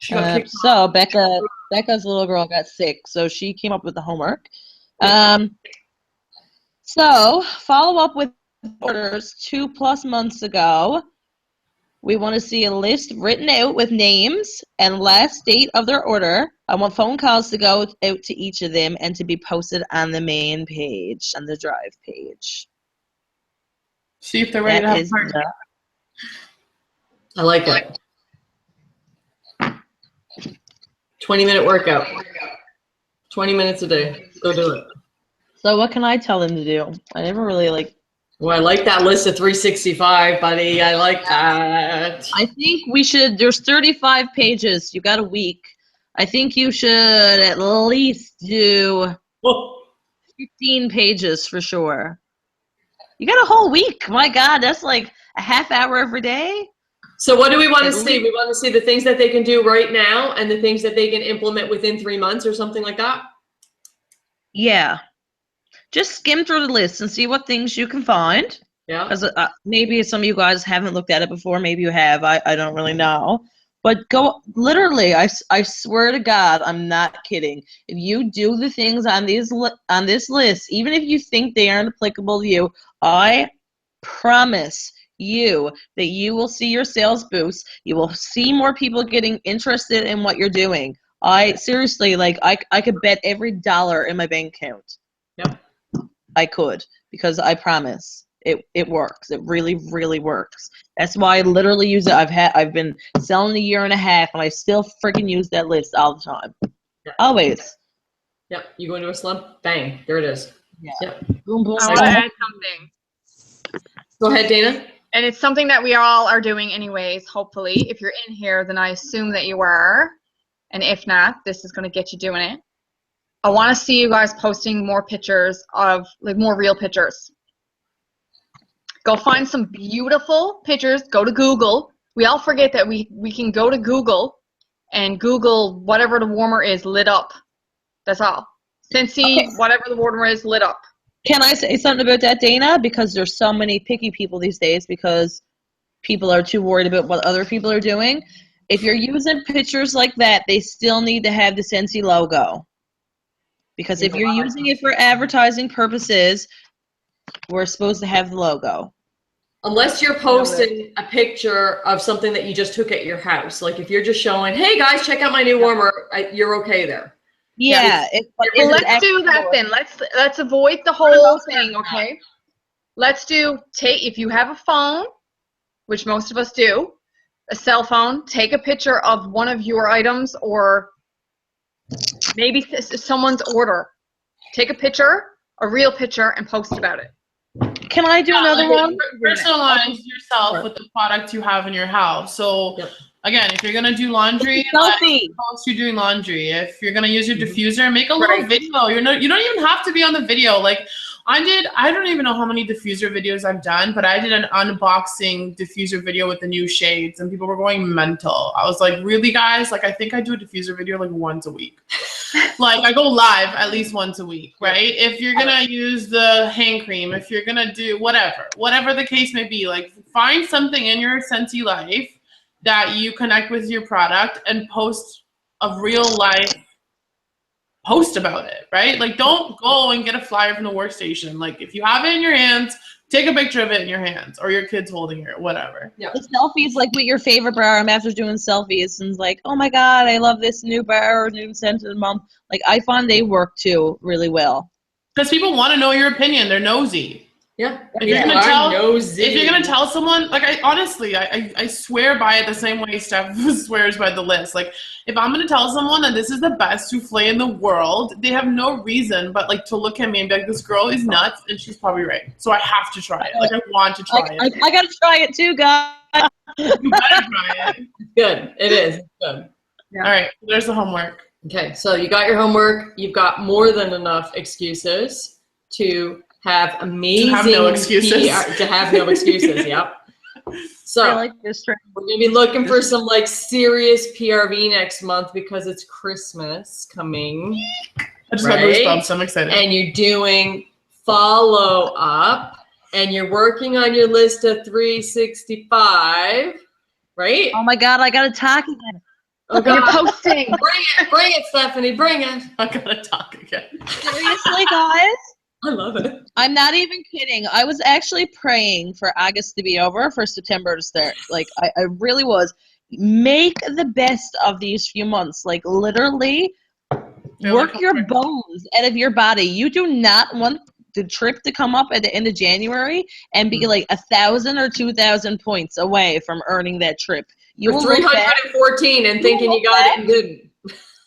So Becca's little girl got sick, so she came up with the homework. So follow up with orders 2+ months ago. We want to see a list written out with names and last date of their order. I want phone calls to go out to each of them and to be posted on the main page, on the Drive page. See if they're ready to have fun. I like it. 20-minute workout. 20 minutes a day. Go do it. So what can I tell them to do? I never really Well, I like that list of 365, buddy. I like that. I think we should, there's 35 pages. You got a week. I think you should at least do 15 pages for sure. You got a whole week. My God, that's like a half hour every day. So what do we want to see? We want to see the things that they can do right now and the things that they can implement within 3 months or something like that? Yeah. Just skim through the list and see what things you can find. Yeah. Because maybe some of you guys haven't looked at it before. Maybe you have. I don't really know. But go, literally, I swear to God, I'm not kidding. If you do the things on this list, even if you think they aren't applicable to you, I promise you that you will see your sales boost. You will see more people getting interested in what you're doing. I seriously, I could bet every dollar in my bank account. Yep. I could, because I promise it works. It really, really works. That's why I literally use it. I've been selling a year and a half, and I still freaking use that list all the time. Yeah. Always. Yep. You go into a slump, bang, there it is. Yeah. Yep. Boom, boom. I want to add something. Go ahead, Dana. And it's something that we all are doing anyways, hopefully. If you're in here, then I assume that you are. And if not, this is going to get you doing it. I want to see you guys posting more pictures of, more real pictures. Go find some beautiful pictures. Go to Google. We all forget that we can go to Google and Google whatever the warmer is lit up. That's all. Scentsy, whatever the warmer is, lit up. Can I say something about that, Dana? Because there's so many picky people these days because people are too worried about what other people are doing. If you're using pictures like that, they still need to have the Scentsy logo. Because if you're using it for advertising purposes, we're supposed to have the logo. Unless you're posting a picture of something that you just took at your house. Like if you're just showing, hey guys, check out my new warmer, you're okay there. Yeah. Well, let's do that then. Let's avoid the whole thing, okay? Let's do, if you have a phone, which most of us do, a cell phone, take a picture of one of your items or maybe someone's order. Take a picture, a real picture, and post about it. Can I do another one? Personalize yourself with the product you have in your house. So again, if you're gonna do laundry, post you doing laundry. If you're gonna use your diffuser, make a little video. You don't even have to be on the video. Like I don't even know how many diffuser videos I've done, but I did an unboxing diffuser video with the new shades and people were going mental. I was like, really guys? Like I think I do a diffuser video like once a week. Like I go live at least once a week, right? If you're gonna use the hand cream, if you're gonna do whatever the case may be, like find something in your Scentsy life that you connect with your product and post a real life post about it, right? Like don't go and get a flyer from the workstation. Like if you have it in your hands, take a picture of it in your hands or your kids holding it, whatever. Yeah. The selfies, like with your favorite bar. I'm after doing selfies and like, oh my God, I love this new bar or new scent of the month. Like I find they work too really well. Because people want to know your opinion. They're nosy. Yeah. If you're gonna tell someone, like I swear by it the same way Steph swears by the list. Like if I'm gonna tell someone that this is the best souffle in the world, they have no reason but like to look at me and be like, this girl is nuts and she's probably right. So I have to try it. Like I want to try it. I gotta try it too, guys. You better try it. Good. It is. Good. Yeah. All right. There's the homework. Okay. So you got your homework. You've got more than enough excuses to have amazing to have no excuses. To have no excuses, yep. So I like this trend. We're gonna be looking for some like serious PRV next month because it's Christmas coming. I just got goosebumps. I'm excited. And you're doing follow up, and you're working on your list of 365, right? Oh my God, I gotta talk again. Oh God. You're posting. Bring it, Stephanie. Bring it. I gotta talk again. Seriously, guys. I love it. I'm not even kidding. I was actually praying for August to be over, for September to start. Like, I really was. Make the best of these few months. Like, literally, work your bones out of your body. You do not want the trip to come up at the end of January and be like 1,000 or 2,000 points away from earning that trip. You will 314 and thinking you got it and didn't.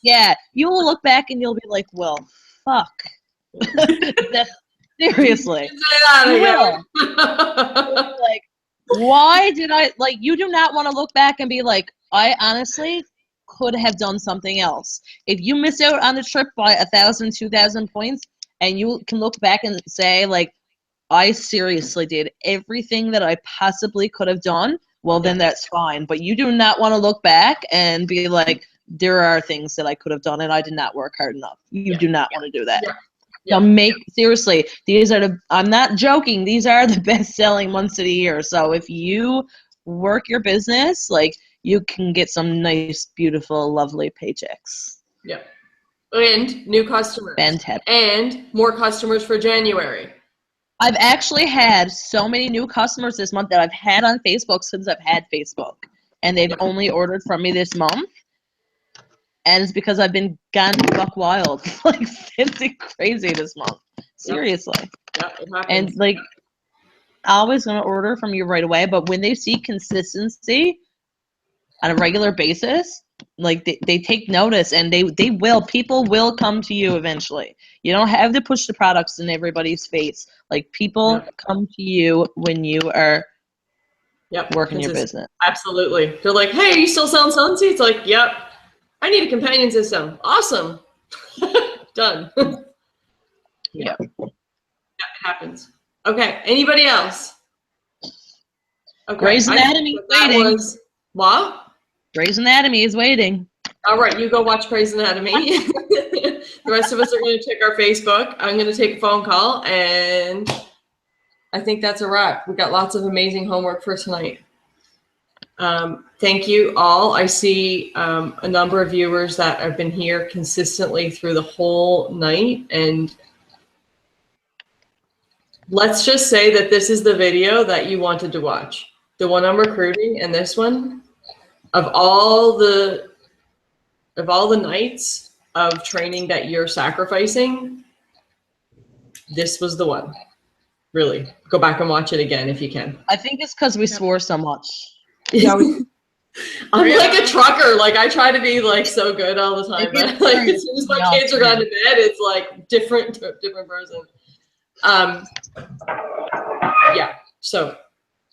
Yeah, you will look back and you'll be like, well, fuck. Seriously. You will. Like, why did I, like, you do not want to look back and be like, I honestly could have done something else. If you miss out on the trip by 1,000, 2,000 points, and you can look back and say, like, I seriously did everything that I possibly could have done, well, then that's fine. But you do not want to look back and be like, there are things that I could have done and I did not work hard enough. You do not want to do that. Now seriously, these are I'm not joking, these are the best selling months of the year. So if you work your business, like, you can get some nice, beautiful, lovely paychecks. Yeah. And new customers. And more customers for January. I've actually had so many new customers this month that I've had on Facebook since I've had Facebook. And they've only ordered from me this month. And it's because I've been gone buck wild. Like, it's crazy this month. Seriously. Yeah, it happens. And, like, I'm always going to order from you right away. But when they see consistency on a regular basis, like, they take notice, and they will. People will come to you eventually. You don't have to push the products in everybody's face. Like, people come to you when you are working your business. Absolutely. They're like, hey, are you still selling Sunseeds? Like, yep. I need a companion system. Awesome. Done. Yeah. It happens. Okay. Anybody else? Okay. Grey's Anatomy is waiting. What? Grey's Anatomy is waiting. All right, you go watch Grey's Anatomy. The rest of us are going to check our Facebook. I'm going to take a phone call, and I think that's a wrap. We got lots of amazing homework for tonight. Thank you all. I see a number of viewers that have been here consistently through the whole night, and let's just say that this is the video that you wanted to watch. The one on recruiting and this one, of all the nights of training that you're sacrificing, this was the one. Really, go back and watch it again if you can. I think it's because we swore so much. Yeah, I'm like a trucker. Like, I try to be like so good all the time, but like as soon as my kids are gone to bed, it's like different person. Yeah. So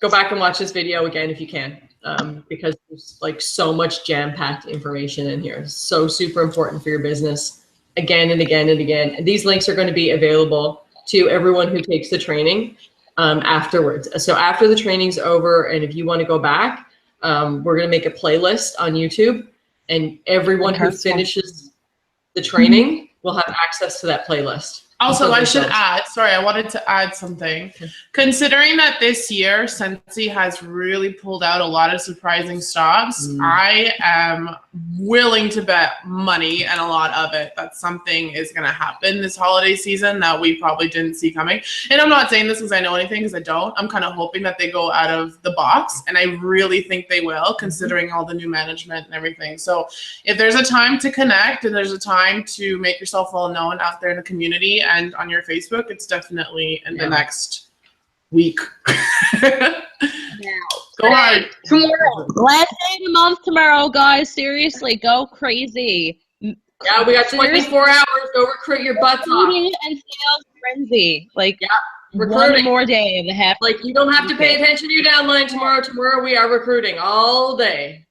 go back and watch this video again if you can, because there's like so much jam-packed information in here. It's so super important for your business, again and again and again. And these links are going to be available to everyone who takes the training afterwards. So after the training's over, and if you want to go back, we're going to make a playlist on YouTube, and everyone who finishes the training will have access to that playlist. Also, I should add, sorry, I wanted to add something. Considering that this year, Scentsy has really pulled out a lot of surprising stocks, I am willing to bet money, and a lot of it, that something is going to happen this holiday season that we probably didn't see coming. And I'm not saying this because I know anything, because I don't. I'm kind of hoping that they go out of the box, and I really think they will, considering all the new management and everything. So if there's a time to connect and there's a time to make yourself well known out there in the community and on your Facebook, it's definitely in the next week. Go on. Tomorrow. Last day of the month tomorrow, guys. Seriously, go crazy. Yeah, we got 24 hours. Go recruit your butts off. Recruiting and sales frenzy. Like, recruiting. One more day of the half. Like, you don't have to pay attention to your downline tomorrow. Tomorrow we are recruiting all day.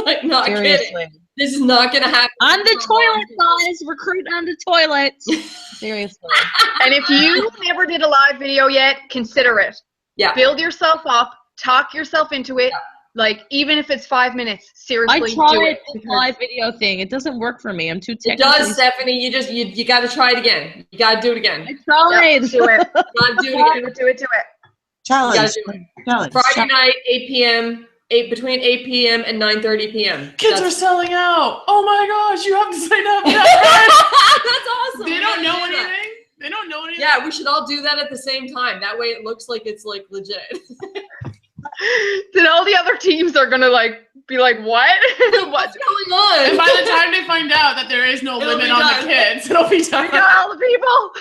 Like, not seriously. Kidding. This is not going to happen. On the toilet, guys. Recruit on the toilet. Seriously. And if you never did a live video yet, consider it. Yeah. Build yourself up. Talk yourself into it. Like, even if it's 5 minutes, seriously, I tried do it. the live video thing. It doesn't work for me. I'm too technical. It does, Stephanie. You got to try it again. You got to do it again. I tried. Yep, do it. You got to do it again. Do it. Challenge. Friday night, 8 p.m. Between 8 p.m. and 9:30 p.m. Kids are selling out. Oh my gosh, you have to sign up. That's awesome. They don't know anything. They don't know anything we should all do that at the same time. That way it looks like it's like legit. Then all the other teams are gonna like be like, what? What's going on? And by the time they find out that there is no It'll limit be on done. the kids, it'll be done. We got all the people.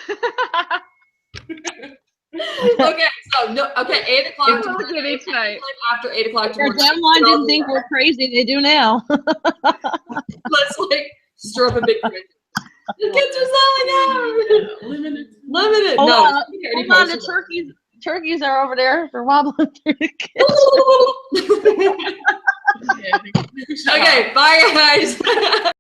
Okay, so no, okay, 8 o'clock. It's all giving tonight. After 8 o'clock Our tomorrow. downline didn't think we're crazy. They do now. Let's like stir up a big committee. The kids are selling out. Limited. Hold No. on, it's already Hold on, the posted. turkeys are over there. They're wobbling through the kitchen. Okay, bye guys.